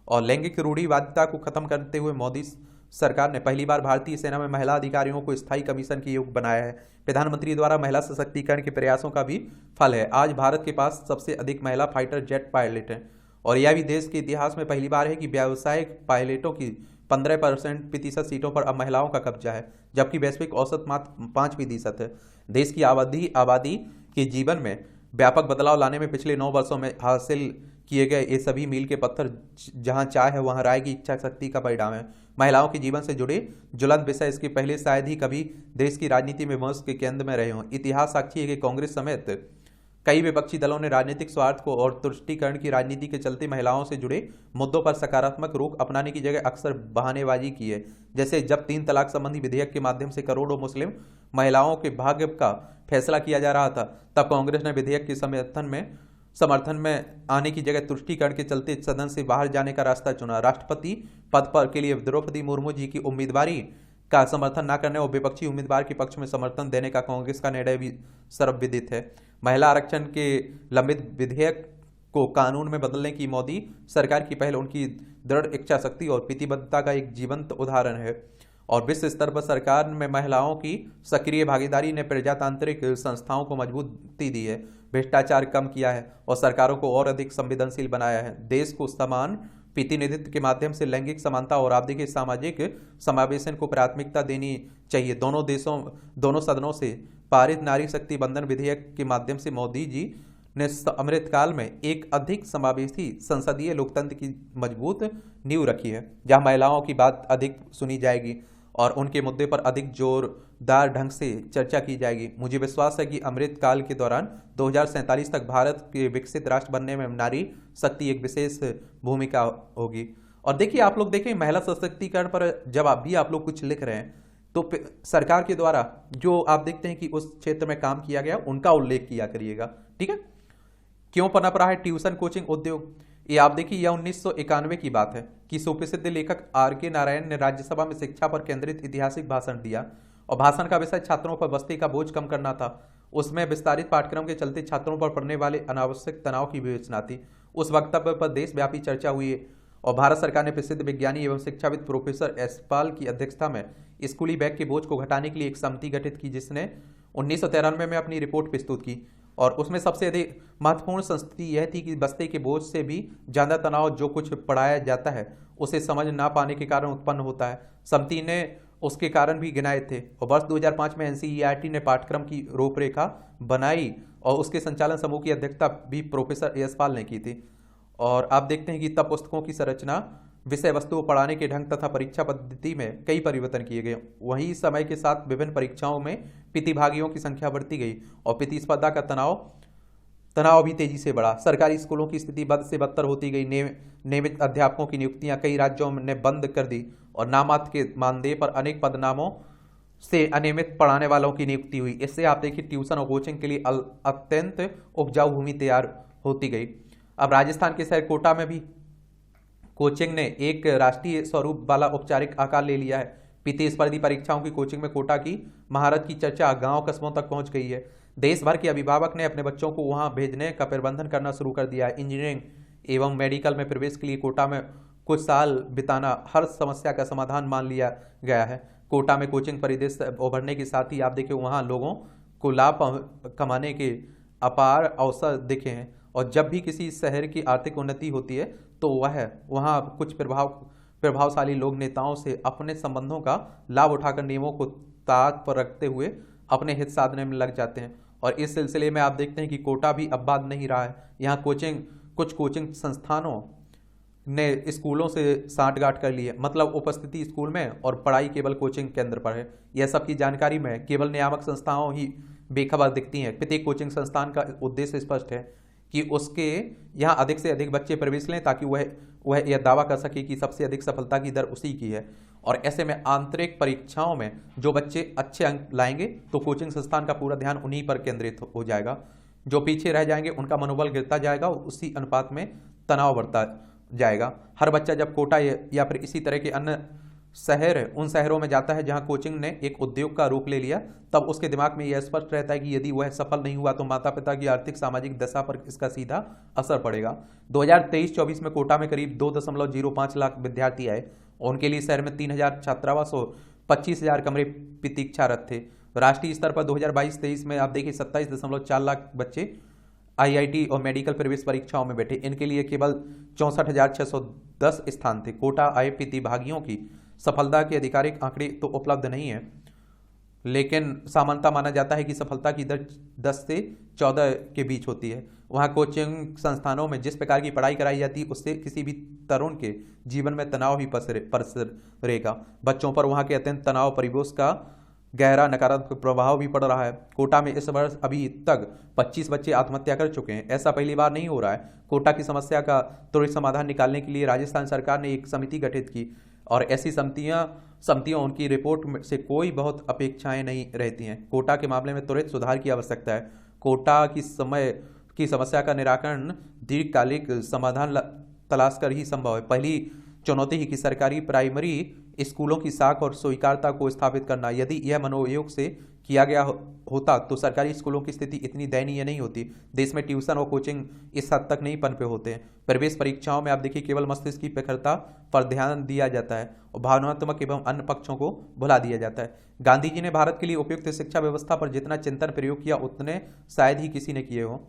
और लैंगिक रूढ़िवादिता को खत्म करते हुए मोदी सरकार ने पहली बार भारतीय सेना में महिला अधिकारियों को स्थायी कमीशन की योग बनाया है। प्रधानमंत्री द्वारा महिला सशक्तिकरण के प्रयासों का भी फल है। आज भारत के पास सबसे अधिक महिला फाइटर जेट पायलट हैं और यह भी देश के इतिहास में पहली बार है कि व्यावसायिक पायलटों की 15% सीटों पर अब महिलाओं का कब्जा है, जबकि वैश्विक औसत मात्र 5% है। देश की आबादी के जीवन में व्यापक बदलाव लाने में पिछले 9 वर्षों में हासिल किए गए ये सभी मील के पत्थर, जहां चाय है वहां राय की इच्छा शक्ति का परिणाम है। महिलाओं के जीवन से जुड़े ज्वलंत विषय इसके पहले शायद ही कभी देश की राजनीति में विमर्श के केंद्र में रहे हों। इतिहास साक्षी है कि कांग्रेस समेत कई विपक्षी दलों ने राजनीतिक स्वार्थ को और तुष्टीकरण की राजनीति के चलते महिलाओं से जुड़े मुद्दों पर सकारात्मक रुख अपनाने की जगह अक्सर बहानेबाजी की है। जैसे जब 3 तलाक संबंधी विधेयक के माध्यम से करोड़ों मुस्लिम महिलाओं के भाग्य का फैसला किया जा रहा था, तब कांग्रेस ने विधेयक के समर्थन में आने की जगह तुष्टीकरण के चलते सदन से बाहर जाने का रास्ता चुना। राष्ट्रपति पद पर के लिए द्रौपदी मुर्मू जी की उम्मीदवारी का समर्थन न करने और विपक्षी उम्मीदवार के पक्ष में समर्थन देने का कांग्रेस का निर्णय भी सर्वविदित है। महिला आरक्षण के लंबित विधेयक को कानून में बदलने की मोदी सरकार की पहल उनकी दृढ़ इच्छा शक्ति और प्रतिबद्धता का एक जीवंत उदाहरण है। और विश्व स्तर पर सरकार में महिलाओं की सक्रिय भागीदारी ने प्रजातांत्रिक संस्थाओं को मजबूती दी है, भ्रष्टाचार कम किया है और सरकारों को और अधिक संवेदनशील बनाया है। देश को समान प्रतिनिधित्व के माध्यम से लैंगिक समानता और आपसी सामाजिक समावेशन को प्राथमिकता देनी चाहिए। दोनों सदनों से पारित नारी शक्ति बंधन विधेयक के माध्यम से मोदी जी ने अमृतकाल में एक अधिक समावेशी संसदीय लोकतंत्र की मजबूत नींव रखी है, जहां महिलाओं की बात अधिक सुनी जाएगी और उनके मुद्दे पर अधिक जोरदार ढंग से चर्चा की जाएगी। मुझे विश्वास है कि अमृतकाल के दौरान 2047 तक भारत के विकसित राष्ट्र बनने में नारी शक्ति एक विशेष भूमिका होगी। और देखिए, आप लोग देखें, महिला सशक्तिकरण पर जब आप लोग कुछ लिख रहे हैं तो सरकार के द्वारा जो आप देखते हैं कि उस क्षेत्र में काम किया गया उनका उल्लेख किया करिएगा, ठीक है। क्यों पनप रहा है ट्यूशन कोचिंग उद्योग? ये आप देखिए, यह 1991 की बात है कि सुप्रसिद्ध लेखक R.K. नारायण ने राज्यसभा में शिक्षा पर केंद्रित ऐतिहासिक भाषण दिया और भाषण का विषय छात्रों पर बस्ते का बोझ कम करना था। उसमें विस्तारित पाठ्यक्रम के चलते छात्रों पर पड़ने वाले अनावश्यक तनाव की विवेचना थी। उस वक्तव्य पर देशव्यापी चर्चा हुई और भारत सरकार ने प्रसिद्ध विज्ञानी एवं शिक्षाविद प्रोफेसर यशपाल की अध्यक्षता में स्कूली बैग के बोझ को घटाने के लिए एक समिति गठित की, जिसने 1993 में अपनी रिपोर्ट प्रस्तुत की। और उसमें सबसे अधिक महत्वपूर्ण संस्थिति यह थी कि बस्ते के बोझ से भी ज्यादा तनाव जो कुछ पढ़ाया जाता है उसे समझ ना पाने के कारण उत्पन्न होता है। समिति ने उसके कारण भी गिनाए थे और वर्ष 2005 में NCERT ने पाठ्यक्रम की रूपरेखा बनाई और उसके संचालन समूह की अध्यक्षता भी प्रोफेसर यशपाल ने की थी। और आप देखते हैं कि तब पुस्तकों की संरचना विषय वस्तु को पढ़ाने के ढंग तथा परीक्षा पद्धति में कई परिवर्तन किए गए। वहीं समय के साथ विभिन्न परीक्षाओं में प्रतिभागियों की संख्या बढ़ती गई और प्रतिस्पर्धा का तनाव भी तेजी से बढ़ा। सरकारी स्कूलों की स्थिति बद से बदतर होती गई। नियमित अध्यापकों की नियुक्तियां कई राज्यों ने बंद कर दी और नामात्र के मानदेय पर अनेक पदनामों से अनियमित पढ़ाने वालों की नियुक्ति हुई। इससे आप देखिए ट्यूशन और कोचिंग के लिए अत्यंत उपजाऊ भूमि तैयार होती गई। अब राजस्थान के शहर कोटा में भी कोचिंग ने एक राष्ट्रीय स्वरूप वाला औपचारिक आकार ले लिया है। प्रतिस्पर्धी परीक्षाओं की कोचिंग में कोटा की महारत की चर्चा गांव कस्बों तक पहुंच गई है। देश भर के अभिभावक ने अपने बच्चों को वहां भेजने का प्रबंधन करना शुरू कर दिया है। इंजीनियरिंग एवं मेडिकल में प्रवेश के लिए कोटा में कुछ साल बिताना हर समस्या का समाधान मान लिया गया है। कोटा में कोचिंग परिदृश्य उभरने के साथ ही आप देखिए वहाँ लोगों को लाभ कमाने के अपार अवसर दिखे हैं और जब भी किसी शहर की आर्थिक उन्नति होती है तो वहाँ कुछ प्रभावशाली लोग नेताओं से अपने संबंधों का लाभ उठाकर नियमों को ताक पर रखते हुए अपने हित साधने में लग जाते हैं। और इस सिलसिले में आप देखते हैं कि कोटा भी अब बाद नहीं रहा है। यहाँ कुछ कोचिंग संस्थानों ने स्कूलों से सांठगांठ कर ली है, मतलब उपस्थिति स्कूल में और पढ़ाई केवल कोचिंग केंद्र पर है। यह सब की जानकारी में केवल नियामक संस्थाओं ही बेखबर दिखती हैं। प्रत्येक कोचिंग संस्थान का उद्देश्य स्पष्ट है कि उसके यहाँ अधिक से अधिक बच्चे प्रवेश लें ताकि वह यह दावा कर सके कि सबसे अधिक सफलता की दर उसी की है। और ऐसे में आंतरिक परीक्षाओं में जो बच्चे अच्छे अंक लाएंगे तो कोचिंग संस्थान का पूरा ध्यान उन्हीं पर केंद्रित हो जाएगा। जो पीछे रह जाएंगे उनका मनोबल गिरता जाएगा और उसी अनुपात में तनाव बढ़ता जाएगा। हर बच्चा जब कोटा या फिर इसी तरह के अन्य उन शहरों में जाता है जहां कोचिंग ने एक उद्योग का रूप ले लिया, तब उसके दिमाग में यह स्पष्ट रहता है कि यदि वह सफल नहीं हुआ तो माता पिता की आर्थिक सामाजिक दशा पर इसका सीधा असर पड़ेगा। 2023-24 में कोटा में करीब 2.05 लाख विद्यार्थी आए। उनके लिए शहर में 3,000 छात्रावास और 25,000 कमरे प्रतीक्षारत थे। राष्ट्रीय स्तर पर 2022-23 में आप देखिए 27.4 लाख बच्चे आईआईटी और मेडिकल प्रवेश परीक्षाओं में बैठे। इनके लिए केवल 64,610 स्थान थे। कोटा आए प्रतिभागियों की सफलता के आधिकारिक आंकड़े तो उपलब्ध नहीं है, लेकिन सामान्यतः माना जाता है कि सफलता की दर 10 से 14 के बीच होती है। वहाँ कोचिंग संस्थानों में जिस प्रकार की पढ़ाई कराई जाती है उससे किसी भी तरुण के जीवन में तनाव ही पसरेगा। बच्चों पर वहाँ के अत्यंत तनाव परिवेश का गहरा नकारात्मक प्रभाव भी पड़ रहा है। कोटा में इस वर्ष अभी तक 25 बच्चे आत्महत्या कर चुके हैं। ऐसा पहली बार नहीं हो रहा है। कोटा की समस्या का त्वरित समाधान निकालने के लिए राजस्थान सरकार ने एक समिति गठित की और ऐसी समितियों उनकी रिपोर्ट से कोई बहुत अपेक्षाएं नहीं रहती हैं। कोटा के मामले में त्वरित सुधार की आवश्यकता है। कोटा की समस्या का निराकरण दीर्घकालिक समाधान तलाश कर ही संभव है। पहली चुनौती है कि सरकारी प्राइमरी स्कूलों की साख और स्वीकारता को स्थापित करना। यदि यह मनोयोग से किया गया होता तो सरकारी स्कूलों की स्थिति इतनी दयनीय नहीं होती। देश में ट्यूशन और कोचिंग इस हद तक नहीं पनपे होते हैं। प्रवेश परीक्षाओं में आप देखिए केवल मस्तिष्क की प्रखरता पर ध्यान दिया जाता है और भावनात्मक एवं अन्य पक्षों को भुला दिया जाता है। गांधी जी ने भारत के लिए उपयुक्त शिक्षा व्यवस्था पर जितना चिंतन प्रयोग किया उतने शायद ही किसी ने किए हो।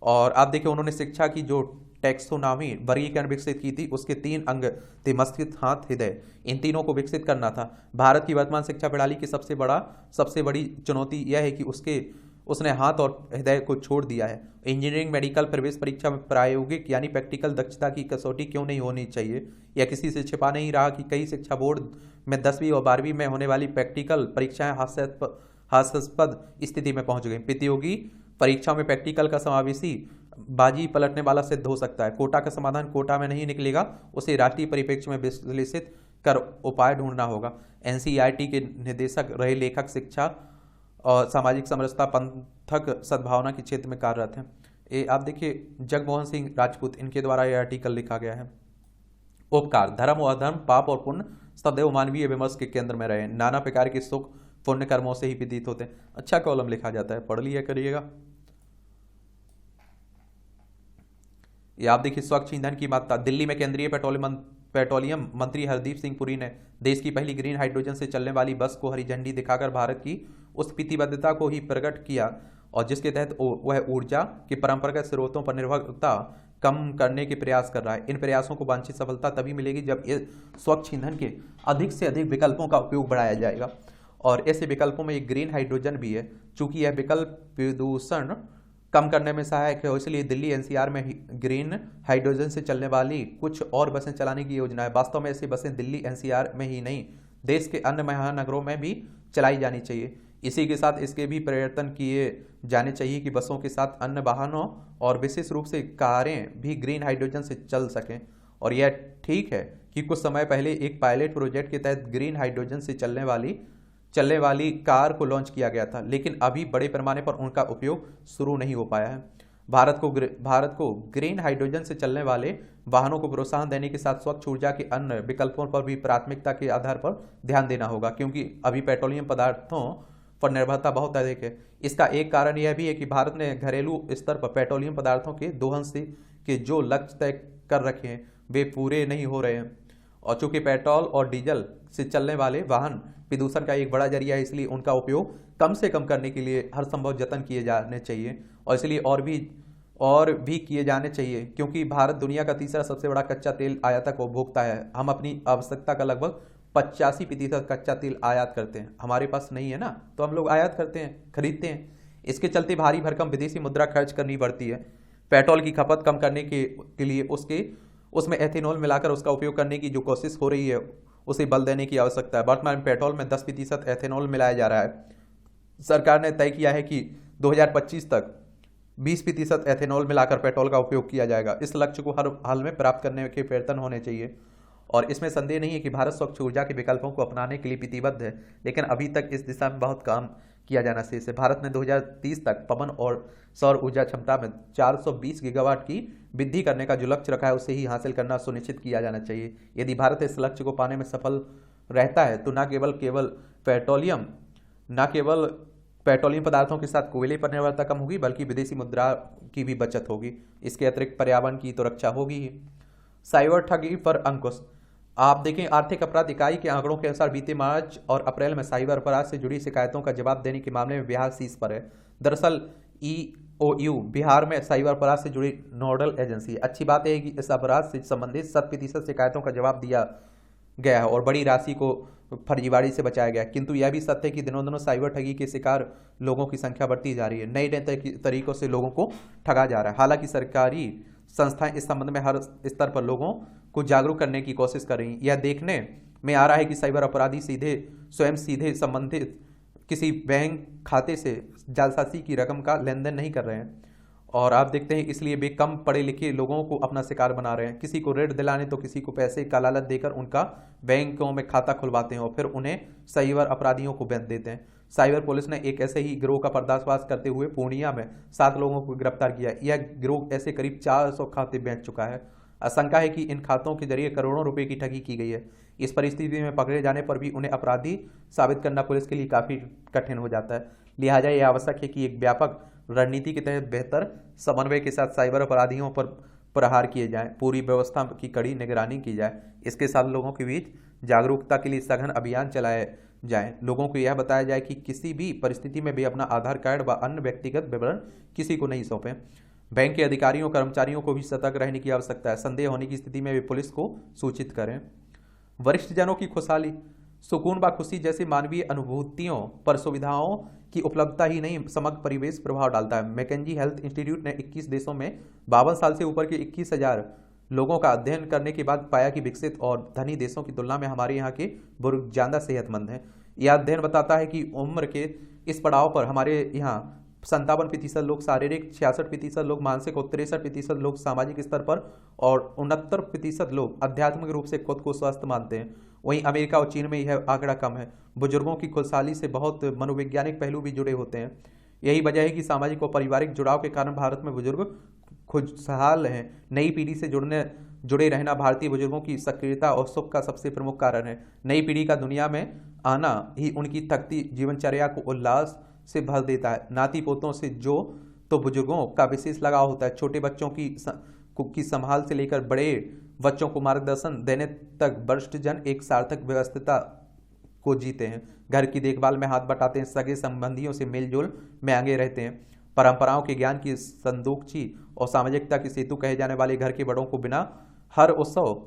और आप देखिए उन्होंने शिक्षा की जो टैक्सोनॉमी वर्गीकरण विकसित की थी उसके 3 अंग थे: मस्तिष्क, हाथ, हृदय। इन तीनों को विकसित करना था। भारत की वर्तमान शिक्षा प्रणाली की सबसे बड़ी चुनौती यह है कि उसने हाथ और हृदय को छोड़ दिया है। इंजीनियरिंग मेडिकल प्रवेश परीक्षा में प्रायोगिक यानी प्रैक्टिकल दक्षता की कसौटी क्यों नहीं होनी चाहिए? यह किसी से छिपा नहीं रहा कि कई शिक्षा बोर्ड में 10वीं और 12वीं में होने वाली प्रैक्टिकल परीक्षाएं हास्यास्पद स्थिति में पहुंच गई। प्रतियोगी परीक्षाओं में प्रैक्टिकल का समावेशी बाजी पलटने वाला सिद्ध हो सकता है। कोटा का समाधान कोटा में नहीं निकलेगा, उसे राष्ट्रीय परिप्रेक्ष्य में विश्लेषित कर उपाय ढूंढना होगा। एनसीईआरटी के निदेशक रहे लेखक शिक्षा और सामाजिक समरसता पंथक सद्भावना के क्षेत्र में कार्यरत हैं। ये आप देखिए जगमोहन सिंह राजपूत, इनके द्वारा यह आर्टिकल लिखा गया है। उपकार, धर्म और अधर्म, पाप और पुण्य सदैव मानवीय विमर्श के केंद्र में रहे। नाना प्रकार के सुख पुण्य कर्मों से ही विदित होते हैं। अच्छा कॉलम लिखा जाता है, पढ़ लिया करिएगा। ये आप देखिए स्वच्छ ईंधन की मात्रा। दिल्ली में केंद्रीय पेट्रोलियम मंत्री हरदीप सिंह पुरी ने देश की पहली ग्रीन हाइड्रोजन से चलने वाली बस को हरी झंडी दिखाकर भारत की उस प्रतिबद्धता को ही प्रकट किया और जिसके तहत वह ऊर्जा के परंपरागत स्रोतों पर निर्भरता कम करने के प्रयास कर रहा है। इन प्रयासों को वांछित सफलता तभी मिलेगी जब स्वच्छ ईंधन के अधिक से अधिक विकल्पों का उपयोग बढ़ाया जाएगा और ऐसे विकल्पों में एक ग्रीन हाइड्रोजन भी है। चूंकि यह विकल्प प्रदूषण कम करने में सहायक है, और इसलिए दिल्ली एनसीआर में ग्रीन हाइड्रोजन से चलने वाली कुछ और बसें चलाने की योजना है। वास्तव में ऐसी बसें दिल्ली एनसीआर में ही नहीं, देश के अन्य महानगरों में भी चलाई जानी चाहिए। इसी के साथ इसके भी प्रयत्न किए जाने चाहिए कि बसों के साथ अन्य वाहनों और विशेष रूप से कारें भी ग्रीन हाइड्रोजन से चल सकें। और यह ठीक है कि कुछ समय पहले एक पायलट प्रोजेक्ट के तहत ग्रीन हाइड्रोजन से चलने वाली कार को लॉन्च किया गया था, लेकिन अभी बड़े पैमाने पर उनका उपयोग शुरू नहीं हो पाया है। भारत को ग्रीन हाइड्रोजन से चलने वाले वाहनों को प्रोत्साहन देने के साथ स्वच्छ ऊर्जा के अन्य विकल्पों पर भी प्राथमिकता के आधार पर ध्यान देना होगा, क्योंकि अभी पेट्रोलियम पदार्थों पर निर्भरता बहुत अधिक है। इसका एक कारण यह भी है कि भारत ने घरेलू स्तर पर पेट्रोलियम पदार्थों के दोहन से के जो लक्ष्य तय कर रखे हैं वे पूरे नहीं हो रहे हैं। और चूंकि पेट्रोल और डीजल से चलने वाले वाहन प्रदूषण का एक बड़ा जरिया है, इसलिए उनका उपयोग कम से कम करने के लिए हर संभव जतन किए जाने चाहिए, और इसलिए और भी किए जाने चाहिए, क्योंकि भारत दुनिया का तीसरा सबसे बड़ा कच्चा तेल आयातक उपभोक्ता है। हम अपनी आवश्यकता का लगभग 85% कच्चा तेल आयात करते हैं। हमारे पास नहीं है ना, तो हम लोग आयात करते हैं, खरीदते हैं। इसके चलते भारी भरकम विदेशी मुद्रा खर्च करनी पड़ती है। पेट्रोल की खपत कम करने के लिए उसमें एथेनॉल मिलाकर उसका उपयोग करने की जो कोशिश हो रही है उसे बल देने की आवश्यकता है। वर्तमान में पेट्रोल में 10% एथेनॉल मिलाया जा रहा है। सरकार ने तय किया है कि 2025 तक 20% एथेनॉल मिलाकर पेट्रोल का उपयोग किया जाएगा। इस लक्ष्य को हर हाल में प्राप्त करने के प्रयत्न होने चाहिए, और इसमें संदेह नहीं है कि भारत स्वच्छ ऊर्जा के विकल्पों को अपनाने के लिए प्रतिबद्ध है, लेकिन अभी तक इस दिशा में बहुत काम किया जाना शेष है। भारत ने 2030 तक पवन और सौर ऊर्जा क्षमता में 420 गीगावाट की वृद्धि करने का जो लक्ष्य रखा है उसे ही हासिल करना सुनिश्चित किया जाना चाहिए। यदि भारत इस लक्ष्य को पाने में सफल रहता है तो न केवल पेट्रोलियम पदार्थों के साथ कोयले पर निर्भरता कम होगी, बल्कि विदेशी मुद्रा की भी बचत होगी। इसके अतिरिक्त पर्यावरण की तो रक्षा होगी ही। साइबर ठगी पर अंकुश। आप देखें, आर्थिक अपराध इकाई के आंकड़ों के अनुसार बीते मार्च और अप्रैल में साइबर अपराध से जुड़ी शिकायतों का जवाब देने के मामले में बिहार शीर्ष पर है। दरअसल ईओयू बिहार में साइबर अपराध से जुड़ी नोडल एजेंसी है। अच्छी बात है कि इस अपराध से संबंधित 100% शिकायतों का जवाब दिया गया है और बड़ी राशि को फर्जीवाड़ी से बचाया गया, किंतु यह भी सत्य है कि दिनों दिनों साइबर ठगी के शिकार लोगों की संख्या बढ़ती जा रही है। नए नए तरीकों से लोगों को ठगा जा रहा है। हालांकि सरकारी संस्थाएं इस संबंध में हर स्तर पर लोगों को जागरूक करने की कोशिश कर रही हैं। यह देखने में आ रहा है कि साइबर अपराधी स्वयं सीधे संबंधित किसी बैंक खाते से जालसाजी की रकम का लेन देन नहीं कर रहे हैं, और आप देखते हैं इसलिए वे कम पढ़े लिखे लोगों को अपना शिकार बना रहे हैं। किसी को ऋण दिलाने तो किसी को पैसे का लालच देकर उनका बैंकों में खाता खुलवाते हैं और फिर उन्हें साइबर अपराधियों को बेच देते हैं। साइबर पुलिस ने एक ऐसे ही गिरोह का पर्दाफाश करते हुए पूर्णिया में 7 लोगों को गिरफ्तार किया। यह गिरोह ऐसे करीब 400 खाते बेच चुका है। आशंका है कि इन खातों के जरिए करोड़ों रुपए की ठगी की गई है। इस परिस्थिति में पकड़े जाने पर भी उन्हें अपराधी साबित करना पुलिस के लिए काफी कठिन हो जाता है। लिहाजा यह आवश्यक है कि एक व्यापक रणनीति के तहत बेहतर समन्वय के साथ साइबर अपराधियों पर प्रहार किए जाएं, पूरी व्यवस्था की कड़ी निगरानी की जाए। इसके साथ लोगों के बीच जागरूकता के लिए सघन अभियान चलाए जाएं। लोगों को यह बताया जाए कि किसी भी परिस्थिति में भी अपना आधार कार्ड व अन्य व्यक्तिगत विवरण किसी को नहीं सौंपें। बैंक के अधिकारियों कर्मचारियों को भी सतर्क रहने की आवश्यकता है। संदेह होने की स्थिति में वे पुलिस को सूचित करें। वरिष्ठ जनों की खुशहाली, सुकून व खुशी जैसी मानवीय अनुभूतियों पर सुविधाओं की उपलब्धता ही नहीं समग्र परिवेश प्रभाव डालता है। मैकेंजी हेल्थ इंस्टीट्यूट ने 21 देशों में 52 साल से ऊपर के 21,000 लोगों का अध्ययन करने के बाद पाया कि विकसित और धनी देशों की तुलना में हमारे यहाँ के बुजुर्ग ज्यादा सेहतमंद हैं। यह अध्ययन बताता है कि उम्र के इस पड़ाव पर हमारे यहाँ 57% लोग शारीरिक, 66% लोग मानसिक और 63% लोग सामाजिक स्तर पर और 69% लोग आध्यात्मिक रूप से खुद को स्वस्थ मानते हैं। वहीं अमेरिका और चीन में यह आंकड़ा कम है। बुजुर्गों की खुशहाली से बहुत मनोवैज्ञानिक पहलू भी जुड़े होते हैं। यही वजह है कि सामाजिक और पारिवारिक जुड़ाव के कारण भारत में बुजुर्ग खुशहाल हैं। नई पीढ़ी से जुड़े रहना भारतीय बुजुर्गों की सक्रियता और सुख का सबसे प्रमुख कारण है। नई पीढ़ी का दुनिया में आना ही उनकी थकती जीवनचर्या को उल्लास से भर देता है। नाती पोतों से जो तो बुजुर्गों का विशेष लगाव होता है। छोटे बच्चों की संभाल से लेकर बड़े बच्चों को मार्गदर्शन देने तक वरिष्ठ जन एक सार्थक व्यवस्था को जीते हैं। घर की देखभाल में हाथ बटाते हैं, सगे संबंधियों से मेलजोल में आगे रहते हैं। परंपराओं के ज्ञान की संदूकची और सामाजिकता की सेतु कहे जाने वाले घर के बड़ों को बिना हर उत्सव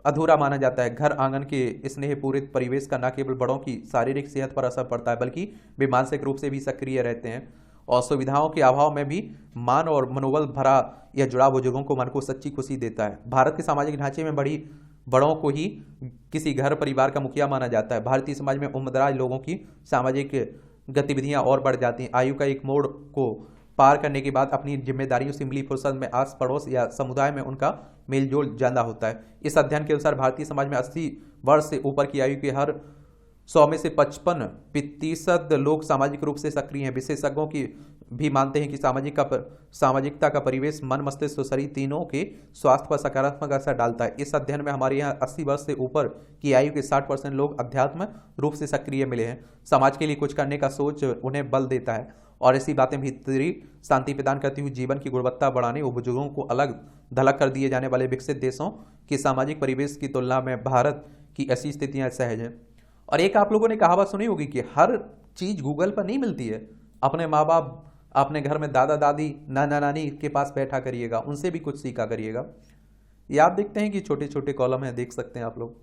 अधूरा माना जाता है। घर आंगन के स्नेहपूरित परिवेश का न केवल बड़ों की शारीरिक सेहत पर असर पड़ता है, बल्कि वे मानसिक रूप से भी सक्रिय रहते हैं और सुविधाओं के अभाव में भी मान और मनोबल भरा यह जुड़ाव बुजुर्गों को मन को सच्ची खुशी देता है। भारत के सामाजिक ढांचे में बड़ों को ही किसी घर परिवार का मुखिया माना जाता है। भारतीय समाज में उम्रदराज लोगों की सामाजिक गतिविधियां और बढ़ जाती हैं। आयु का एक मोड़ को पार करने के बाद अपनी जिम्मेदारियों से मिली फुर्सत में आस पड़ोस या समुदाय में उनका मेलजोल ज्यादा होता है। इस अध्ययन के अनुसार भारतीय समाज में 80 वर्ष से ऊपर की आयु के हर 100 में से 55% लोग सामाजिक रूप से सक्रिय हैं। विशेषज्ञों की भी मानते हैं कि सामाजिकता का परिवेश मन मस्तिष्क और शरीर तीनों के स्वास्थ्य पर सकारात्मक असर डालता है। इस अध्ययन में हमारे यहाँ 80 वर्ष से ऊपर की आयु के 60% लोग अध्यात्म रूप से सक्रिय मिले हैं। समाज के लिए कुछ करने का सोच उन्हें बल देता है और ऐसी बातें भीतरी शांति प्रदान करती हुई जीवन की गुणवत्ता बढ़ाने और बुजुर्गों को अलग धलक कर दिए जाने वाले विकसित देशों के सामाजिक परिवेश की तुलना में भारत की ऐसी स्थितियां सहज हैं। और एक आप लोगों ने कहावत सुनी होगी कि हर चीज गूगल पर नहीं मिलती है। अपने माँ बाप, अपने घर में दादा दादी, नाना नानी के पास बैठा करिएगा, उनसे भी कुछ सीखा करिएगा। ये आप देखते हैं कि छोटे छोटे कॉलम हैं, देख सकते हैं आप लोग।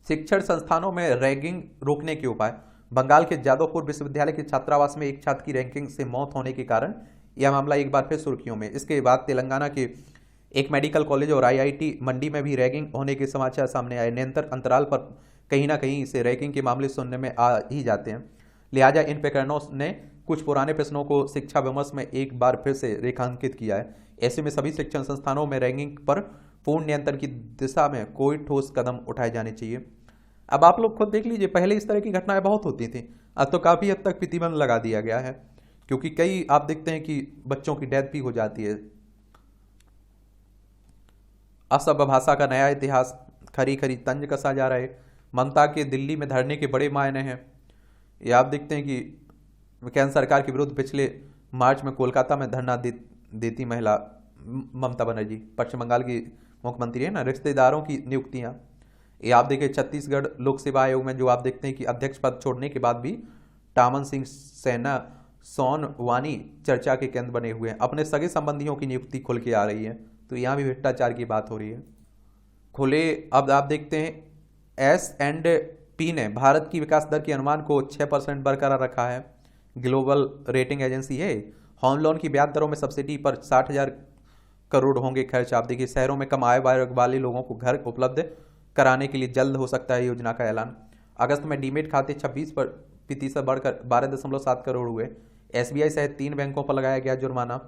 शिक्षण संस्थानों में रैगिंग रोकने के उपाय। बंगाल के जादवपुर विश्वविद्यालय के छात्रावास में एक छात्र की रैंकिंग से मौत होने के कारण यह मामला एक बार फिर सुर्खियों में। इसके बाद तेलंगाना के एक मेडिकल कॉलेज और आईआईटी मंडी में भी रैगिंग होने के समाचार सामने आए। निरंतर अंतराल पर कहीं ना कहीं से रैगिंग के मामले सुनने में आ ही जाते हैं। लिहाजा इन प्रकरणों ने कुछ पुराने प्रश्नों को शिक्षा विमर्श में एक बार फिर से रेखांकित किया है। ऐसे में सभी शिक्षण संस्थानों में रैगिंग पर पूर्ण नियंत्रण की दिशा में कोई ठोस कदम उठाए जाने चाहिए। अब आप लोग खुद देख लीजिए, पहले इस तरह की घटनाएं बहुत होती थी, अब तो काफी हद तक प्रतिबंध लगा दिया गया है, क्योंकि कई आप देखते हैं कि बच्चों की डेथ भी हो जाती है। असभ्य भाषा का नया इतिहास, खरी खरी तंज कसा जा रहा है। ममता के दिल्ली में धरने के बड़े मायने हैं। ये आप देखते हैं कि केंद्र सरकार के विरुद्ध पिछले मार्च में कोलकाता में धरना देती महिला ममता बनर्जी, पश्चिम बंगाल की मुख्यमंत्री है ना। रिश्तेदारों की नियुक्तियां, ये आप देखिए छत्तीसगढ़ लोक सेवा आयोग में जो आप देखते हैं कि अध्यक्ष पद छोड़ने के बाद भी टामन सिंह सेना सोनवानी चर्चा के केंद्र बने हुए हैं। अपने सगे संबंधियों की नियुक्ति खुल के आ रही है, तो यहाँ भी भ्रष्टाचार की बात हो रही है खुले। अब आप देखते हैं S&P ने भारत की विकास दर के अनुमान को 6% बरकरार रखा है। ग्लोबल रेटिंग एजेंसी है। होम लोन की ब्याज दरों में सब्सिडी पर 60,000 करोड़ होंगे खर्च। आप देखिए शहरों में कम आय वाले लोगों को घर उपलब्ध कराने के लिए जल्द हो सकता है योजना का ऐलान। अगस्त में डीमेट खाते 26% बढ़कर 12.7 करोड़ हुए। SBI सहित 3 बैंकों पर लगाया गया जुर्माना।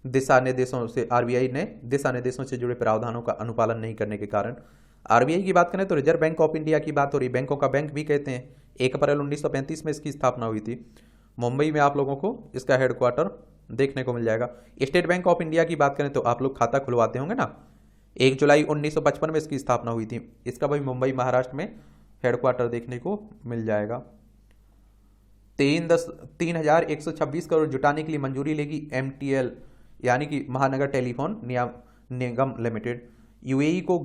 दिशा निर्देशों से आरबीआई ने दिशा निर्देशों से जुड़े प्रावधानों का अनुपालन नहीं करने के कारण। आरबीआई की बात करें तो रिजर्व बैंक ऑफ इंडिया की बात हो रही, बैंकों का बैंक भी कहते हैं। 1 अप्रैल 1935 में इसकी स्थापना हुई थी। मुंबई में आप लोगों को इसका हेडक्वार्टर देखने को मिल जाएगा। स्टेट बैंक ऑफ इंडिया की बात करें तो आप लोग खाता खुलवाते होंगे ना। 1 जुलाई 1955 में इसकी स्थापना हुई थी। इसका भी मुंबई महाराष्ट्र में हेडक्वार्टर देखने को मिल जाएगा। 3,126 करोड़ जुटाने के लिए मंजूरी लेगी MTL यानी कि महानगर टेलीफोन निगम लिमिटेड। यूएई को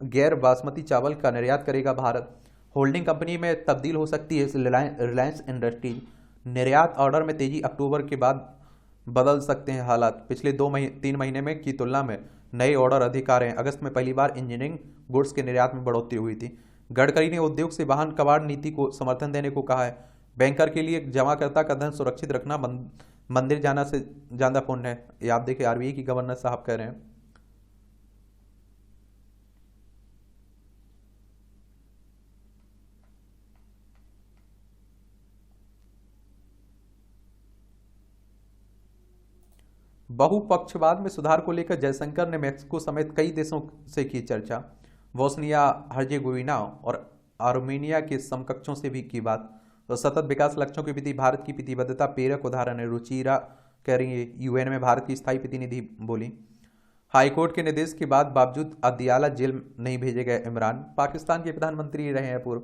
गैर बासमती चावल का निर्यात करेगा भारत। होल्डिंग कंपनी में तब्दील हो सकती है रिलायंस इंडस्ट्रीज। निर्यात ऑर्डर में तेजी, अक्टूबर के बाद बदल सकते हैं हालात। पिछले 3 महीने में की तुलना में नए ऑर्डर अधिक आ रहे हैं। अगस्त में पहली बार इंजीनियरिंग गुड्स के निर्यात में बढ़ोतरी हुई थी। गडकरी ने उद्योग से वाहन कबाड़ नीति को समर्थन देने को कहा है। बैंकर के लिए जमाकर्ता का धन सुरक्षित रखना मंदिर जाना से ज्यादा पुण्य है। ये आप देखिए आरबीआई की गवर्नर साहब कह रहे हैं। बहुपक्षवाद में सुधार को लेकर जयशंकर ने मेक्सिको समेत कई देशों से की चर्चा। बोस्निया हर्जेगोविना और आर्मेनिया के समकक्षों से भी की बात। तो सतत विकास लक्ष्यों के प्रति भारत की प्रतिबद्धता प्रेरक उदाहरण है। रुचिरा कह रही है। यूएन में भारत की स्थायी प्रतिनिधि बोली। हाईकोर्ट के निर्देश के बाद बावजूद अदियाला जेल नहीं भेजे गए इमरान। पाकिस्तान के प्रधानमंत्री रहे हैं पूर्व।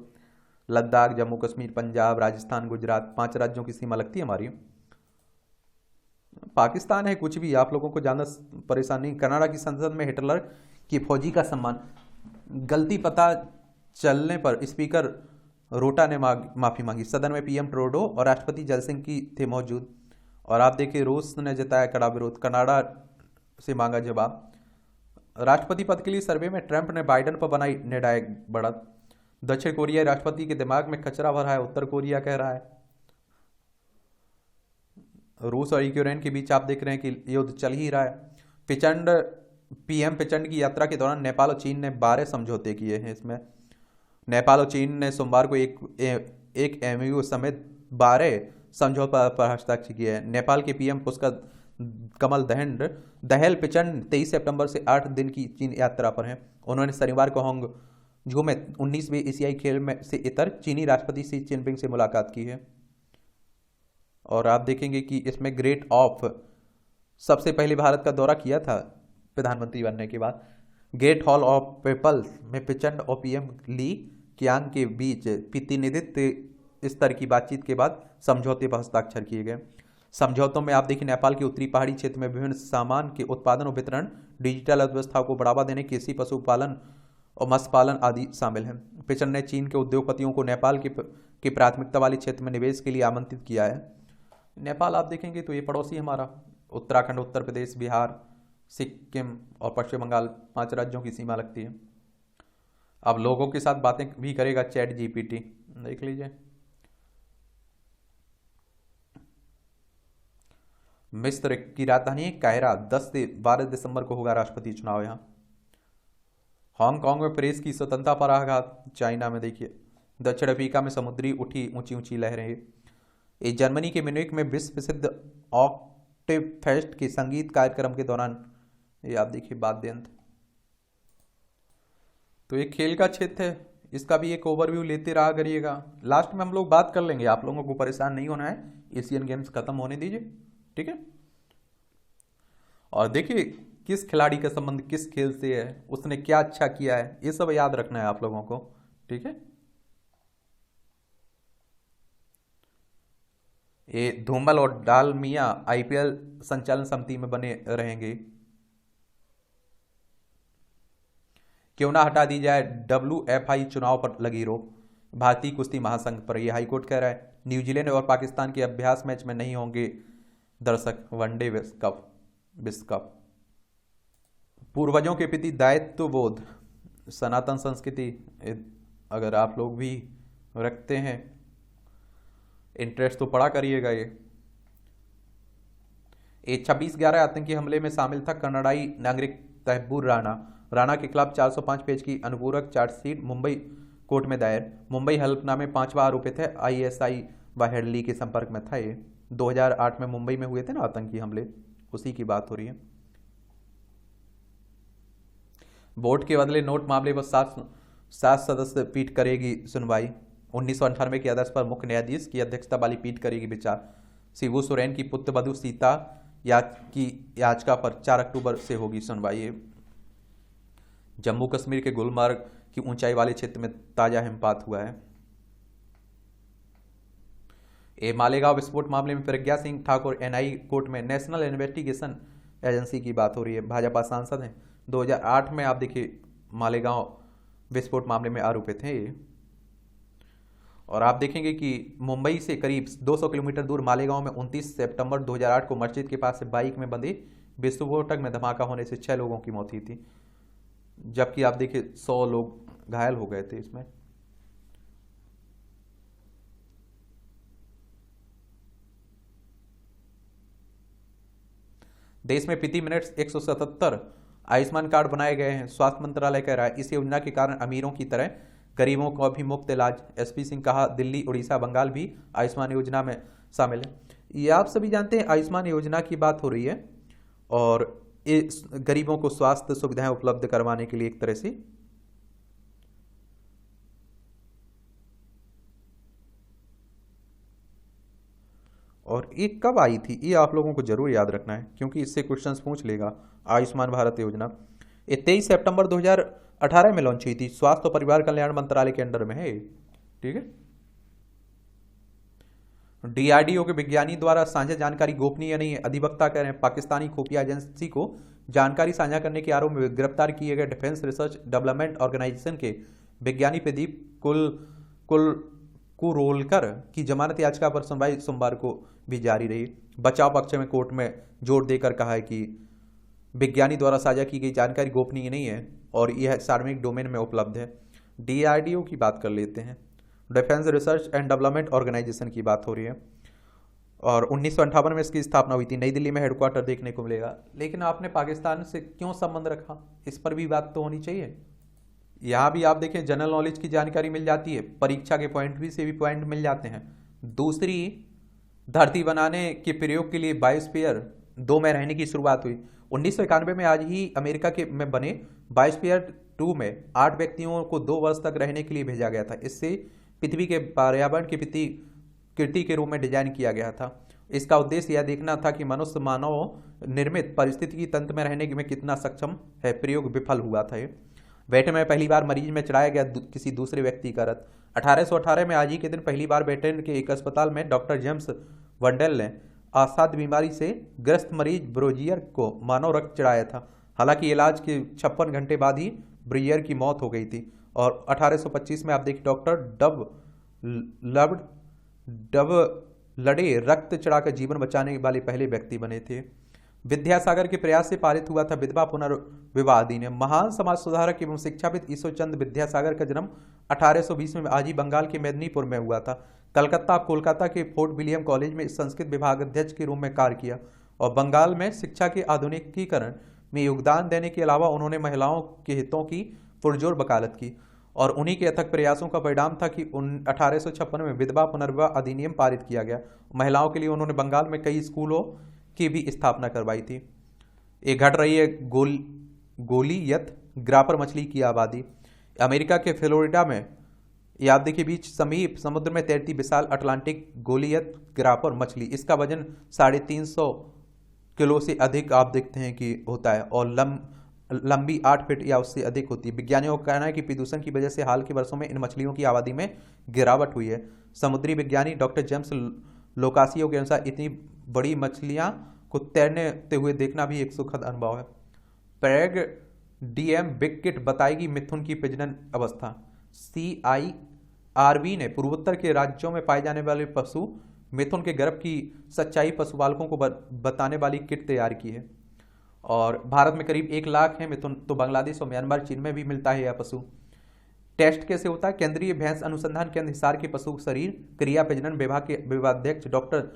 लद्दाख, जम्मू कश्मीर, पंजाब, राजस्थान, गुजरात, 5 राज्यों की सीमा लगती है हमारी। पाकिस्तान है कुछ भी, आप लोगों को ज्यादा परेशानी। कनाडा की संसद में हिटलर की फौजी का सम्मान। गलती पता चलने पर स्पीकर रोटा ने माफी मांगी। सदन में पीएम ट्रूडो और राष्ट्रपति जयसिंह की थे मौजूद। और आप देखिए रूस ने जताया कड़ा विरोध, कनाडा से मांगा जवाब। राष्ट्रपति पद के लिए सर्वे में ट्रंप ने बाइडेन पर बनाई निर्णायक बढ़त। दक्षिण कोरिया राष्ट्रपति के दिमाग में कचरा भरा है, उत्तर कोरिया कह रहा है। रूस और यूक्रेन के बीच आप देख रहे हैं कि युद्ध चल ही रहा है। पिचंड पीएम पिचंड की यात्रा के दौरान नेपाल और चीन ने 12 समझौते किए हैं। इसमें नेपाल और चीन ने सोमवार को एक एमयू समेत 12 समझौते पर हस्ताक्षर किए हैं। नेपाल के पीएम पुष्कर कमल दहल पिचंड 23 सितंबर से 8 दिन की चीन यात्रा पर हैं। उन्होंने शनिवार को हांगझू में 19वें एशियाई खेल में से इतर चीनी राष्ट्रपति शी जिनपिंग से मुलाकात की है। और आप देखेंगे कि इसमें ग्रेट ऑफ सबसे पहले भारत का दौरा किया था प्रधानमंत्री बनने के बाद। ग्रेट हॉल ऑफ पीपल्स में पिचंड और पीएम ली कियांग के बीच प्रतिनिधित्व स्तर की बातचीत के बाद समझौते पर हस्ताक्षर किए गए। समझौतों में आप देखिए नेपाल के उत्तरी पहाड़ी क्षेत्र में विभिन्न सामान के उत्पादन और वितरण, डिजिटल अर्थव्यवस्था को बढ़ावा देने, कृषि, पशुपालन और मत्स्य पालन आदि शामिल हैं। पिचंड ने चीन के उद्योगपतियों को नेपाल की प्राथमिकता वाले क्षेत्र में निवेश के लिए आमंत्रित किया है। नेपाल आप देखेंगे तो ये पड़ोसी हमारा, उत्तराखंड, उत्तर प्रदेश, बिहार, सिक्किम और पश्चिम बंगाल 5 राज्यों की सीमा लगती है। अब लोगों के साथ बातें भी करेगा चैट जीपीटी, देख लीजिए। मिस्र की राजधानी कायरा 10 से 12 दिसंबर को होगा राष्ट्रपति चुनाव। यहाँ हांगकांग में प्रेस की स्वतंत्रता पर आघात। चाइना में देखिए, दक्षिण अफ्रीका में समुद्री उठी ऊंची ऊंची लहरें। ये जर्मनी के म्यूनिख में विश्व प्रसिद्ध ऑक्टेव फेस्ट के संगीत कार्यक्रम के दौरान ये आप देखिए वाद्य यंत्र। तो ये खेल का क्षेत्र है, इसका भी एक ओवरव्यू लेते रहा करिएगा। लास्ट में हम लोग बात कर लेंगे, आप लोगों को परेशान नहीं होना है, एशियन गेम्स खत्म होने दीजिए, ठीक है। और देखिए किस खिलाड़ी का संबंध किस खेल से है, उसने क्या अच्छा किया है, ये सब याद रखना है आप लोगों को, ठीक है। ये धूमल और डालमिया आईपीएल संचालन समिति में बने रहेंगे। क्यों ना हटा दी जाए WFI चुनाव पर लगी रोक, भारतीय कुश्ती महासंघ पर यह हाईकोर्ट कह रहा है। न्यूजीलैंड और पाकिस्तान के अभ्यास मैच में नहीं होंगे दर्शक, वनडे विश्व कप। पूर्वजों के प्रति दायित्व बोध, सनातन संस्कृति अगर आप लोग भी रखते हैं इंटरेस्ट तो पढ़ा करिएगा। ये 26/11 आतंकी हमले में शामिल था कन्नड़ाई नागरिक तहब्बूर राणा के खिलाफ 405 पेज की अनुपूरक चार्जशीट मुंबई कोर्ट में दायर। मुंबई हल्फनामे 5वां आरोपित है, ISI व हेडली के संपर्क में था। ये 2008 में मुंबई में हुए थे ना आतंकी हमले, उसी की बात हो रही है। वोट के बदले नोट मामले पर 7 सदस्य पीठ करेगी सुनवाई। 1998 के आदेश पर मुख्य न्यायाधीश की अध्यक्षता वाली पीठ करेगी विचार। शिबू सोरेन की पुत्रवधू सीता की याचिका पर 4 अक्टूबर से होगी सुनवाई। जम्मू कश्मीर के गुलमर्ग की ऊंचाई वाले क्षेत्र में ताजा हिमपात हुआ है। मालेगांव विस्फोट मामले में प्रज्ञा सिंह ठाकुर NI कोर्ट में, नेशनल इन्वेस्टिगेशन एजेंसी की बात हो रही है। भाजपा सांसद हैं, 2008 में आप देखिए मालेगांव विस्फोट मामले में आरोपित हैं ये। और आप देखेंगे कि मुंबई से करीब 200 किलोमीटर दूर मालेगांव में 29 सितंबर 2008 को मस्जिद के पास से बाइक में बंधे विस्फोटक में धमाका होने से 6 लोगों की मौत हुई थी, जबकि आप देखिए 100 लोग घायल हो गए थे इसमें। देश में प्रति मिनट 177 आयुष्मान कार्ड बनाए गए हैं, स्वास्थ्य मंत्रालय कह रहा है। इस योजना के कारण अमीरों की तरह गरीबों को भी मुफ्त इलाज। SP सिंह कहा, दिल्ली, उड़ीसा, बंगाल भी आयुष्मान योजना में शामिल है। ये आप सभी जानते हैं आयुष्मान योजना की बात हो रही है और इस गरीबों को स्वास्थ्य सुविधाएं उपलब्ध करवाने के लिए एक तरह से और ये कब आई थी ये आप लोगों को जरूर याद रखना है क्योंकि इससे क्वेश्चंस पूछ लेगा। आयुष्मान भारत योजना ये 23 सितंबर 2018 में लॉन्च हुई थी, स्वास्थ्य और परिवार कल्याण मंत्रालय के अंडर में है, ठीक है। DRDO के विज्ञानी द्वारा साझा जानकारी गोपनीय नहीं है, अधिवक्ता कह रहे हैं। पाकिस्तानी खुफिया एजेंसी को जानकारी साझा करने के आरोप में गिरफ्तार किए गए डिफेंस रिसर्च डेवलपमेंट ऑर्गेनाइजेशन के विज्ञानी प्रदीप कुरोलकर की जमानत याचिका पर सुनवाई सोमवार को भी जारी रही। बचाव पक्ष में कोर्ट में जोर देकर कहा है कि विज्ञानी द्वारा साझा की गई जानकारी गोपनीय नहीं है और यह सार्वजनिक डोमेन में उपलब्ध है। DRDO की बात कर लेते हैं, defence research and development organisation की बात हो रही है। और 1958 में इसकी स्थापना हुई थी। नई दिल्ली में हेडक्वार्टर देखने को मिलेगा। लेकिन आपने पाकिस्तान से क्यों संबंध रखा, इस पर भी बात तो होनी चाहिए। यहाँ भी आप देखें जनरल नॉलेज की जानकारी मिल जाती है, परीक्षा के पॉइंट भी से भी पॉइंट मिल जाते हैं। दूसरी, धरती बनाने के प्रयोग के लिए बायोस्फीयर 2 में रहने की शुरुआत हुई 1991 में। आज ही अमेरिका के में बने बायोस्फीयर 2 में 8 व्यक्तियों को 2 वर्ष तक रहने के लिए भेजा गया था। इससे पृथ्वी के पर्यावरण की कृति के रूप में डिजाइन किया गया था। इसका उद्देश्य यह देखना था कि मनुष्य मानव निर्मित पारिस्थितिकी तंत्र में रहने में कितना सक्षम है। प्रयोग विफल हुआ था। ब्रिटेन में पहली बार मरीज में चढ़ाया गया किसी दूसरे व्यक्ति का रथ 1818 में। आज ही के दिन पहली बार ब्रिटेन के एक अस्पताल में डॉक्टर जेम्स वंडेल ने असाध्य बीमारी से ग्रस्त मरीज ब्रोजियर को मानव रक्त चढ़ाया था। हालांकि इलाज के 56 घंटे बाद ही ब्रोजियर की मौत हो गई थी। और 1825 में आप देखिए डॉक्टर डब लड़े रक्त चढ़ाकर जीवन बचाने वाले पहले व्यक्ति बने थे। विद्यासागर के प्रयास से पारित हुआ था विधवा पुनर्विवाह अधिनियम। महान समाज सुधारक एवं शिक्षाविद ईश्वरचंद्र विद्यासागर का जन्म 1820 में आज ही बंगाल के मेदिनीपुर में हुआ था। कलकत्ता कोलकाता के फोर्ट विलियम कॉलेज में संस्कृत विभाग अध्यक्ष के रूप में कार्य किया और बंगाल में शिक्षा के आधुनिकीकरण में योगदान देने के अलावा उन्होंने महिलाओं के हितों की पुरजोर वकालत की। और उन्हीं के अथक प्रयासों का परिणाम था कि 1856 में विधवा पुनर्विवाह अधिनियम पारित किया गया। महिलाओं के लिए उन्होंने बंगाल में कई स्कूलों की भी स्थापना करवाई थी। ये घट रही है गोलियत ग्रापर मछली की आबादी। अमेरिका के फ्लोरिडा में ये आप देखिए बीच समीप समुद्र में तैरती विशाल अटलांटिक गोलियत ग्रापर मछली, इसका वजन 350 किलो से अधिक आप देखते हैं कि होता है और लंबी 8 फीट या उससे अधिक होती है। विज्ञानियों का कहना है कि प्रदूषण की वजह से हाल के वर्षों में इन मछलियों की आबादी में गिरावट हुई है। समुद्री विज्ञानी डॉक्टर जेम्स लोकासियो के अनुसार इतनी बड़ी मछलियां को तैरते हुए देखना भी एक सुखद अनुभव है। पैग डीएम बिगकिट बताएगी मिथुन की प्रजनन अवस्था। CIRB ने पूर्वोत्तर के राज्यों में पाए जाने वाले पशु मिथुन के गर्भ की सच्चाई पशुपालकों को बताने वाली किट तैयार की है। और भारत में करीब 1 लाख है मिथुन, तो बांग्लादेश और म्यांमार चीन में भी मिलता है यह पशु। टेस्ट कैसे होता है? केंद्रीय भैंस अनुसंधान केंद्र हिसार के पशु शरीर क्रिया प्रजनन विभाग के विभागाध्यक्ष डॉक्टर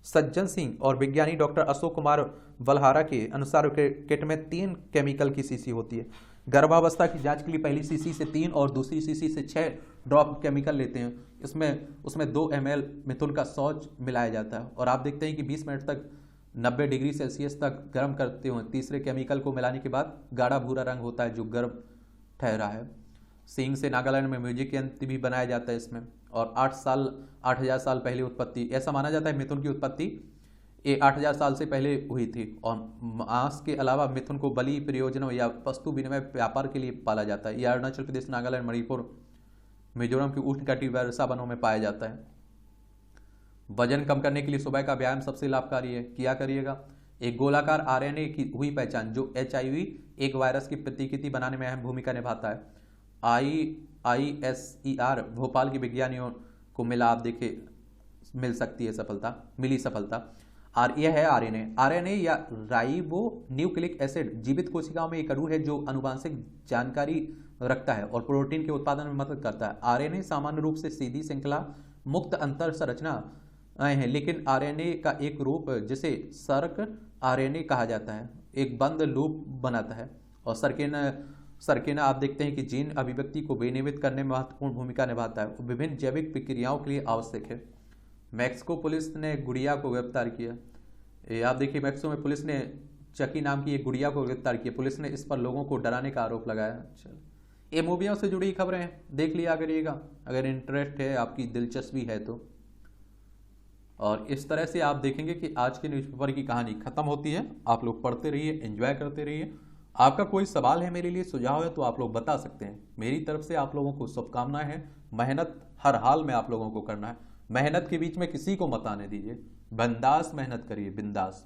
सज्जन सिंह और विज्ञानी डॉक्टर अशोक कुमार बलहारा के अनुसार किट में 3 केमिकल की शीशी होती है। गर्भावस्था की जांच के लिए पहली शीशी से 3 और दूसरी शीशी से 6 ड्रॉप केमिकल लेते हैं। उसमें 2 ml मिथुन का शौच मिलाया जाता है और आप देखते हैं कि 20 मिनट तक 90 डिग्री सेल्सियस तक गर्म करते हुए तीसरे केमिकल को मिलाने के बाद गाढ़ा भूरा रंग होता है जो गर्भ ठहरा है। सींग से नागालैंड में म्यूजिक यंत्र भी बनाया जाता है इसमें। और 8,000 साल पहले उत्पत्ति, ऐसा माना जाता है मिथुन की उत्पत्ति ये 8,000 साल से पहले हुई थी। और मांस के अलावा मिथुन को बलि प्रयोजनों या वस्तु विनिमय व्यापार के लिए पाला जाता है। यह अरुणाचल प्रदेश, नागालैंड, मणिपुर, मिजोरम के उष्णकटिबंधीय वर्षा वनों में पाया जाता है। वजन कम करने के लिए सुबह का व्यायाम सबसे लाभकारी है, किया करिएगा। एक गोलाकार आरएनए की हुई पहचान जो HIV एक वायरस की प्रतिकृति बनाने में अहम भूमिका निभाता है। IISER भोपाल के विज्ञानियों को मिला, आप देखे मिल सकती है सफलता, मिली सफलता। और यह है आरएनए या राइबो न्यूक्लिक एसिड जीवित कोशिकाओं में एक अणु है जो आनुवांशिक जानकारी रखता है और प्रोटीन के उत्पादन में मदद करता है। आरएनए सामान्य रूप से सीधी श्रृंखला मुक्त अंतर संरचना हैं, लेकिन आरएनए का एक रूप जिसे सर्क आरएनए कहा जाता है एक बंद लूप बनाता है। और सरकेना आप देखते हैं कि जीन अभिव्यक्ति को विनियमित करने में महत्वपूर्ण भूमिका निभाता है, विभिन्न जैविक प्रक्रियाओं के लिए आवश्यक है। मैक्सिको पुलिस ने गुड़िया को गिरफ्तार किया। ये आप देखिए मैक्सिको में पुलिस ने चकी नाम की एक गुड़िया को गिरफ्तार किया। पुलिस ने इस पर लोगों को डराने का आरोप लगाया। चल, ये मूवियों से जुड़ी खबरें हैं, देख लिया करिएगा अगर इंटरेस्ट है, आपकी दिलचस्पी है तो। और इस तरह से आप देखेंगे कि आज के न्यूज़पेपर की कहानी खत्म होती है। आप लोग पढ़ते रहिए, एंजॉय करते रहिए। आपका कोई सवाल है मेरे लिए, सुझाव है तो आप लोग बता सकते हैं। मेरी तरफ से आप लोगों को शुभकामनाएं हैं। मेहनत हर हाल में आप लोगों को करना है। मेहनत के बीच में किसी को मत आने दीजिए। बिंदास मेहनत करिए, बिंदास।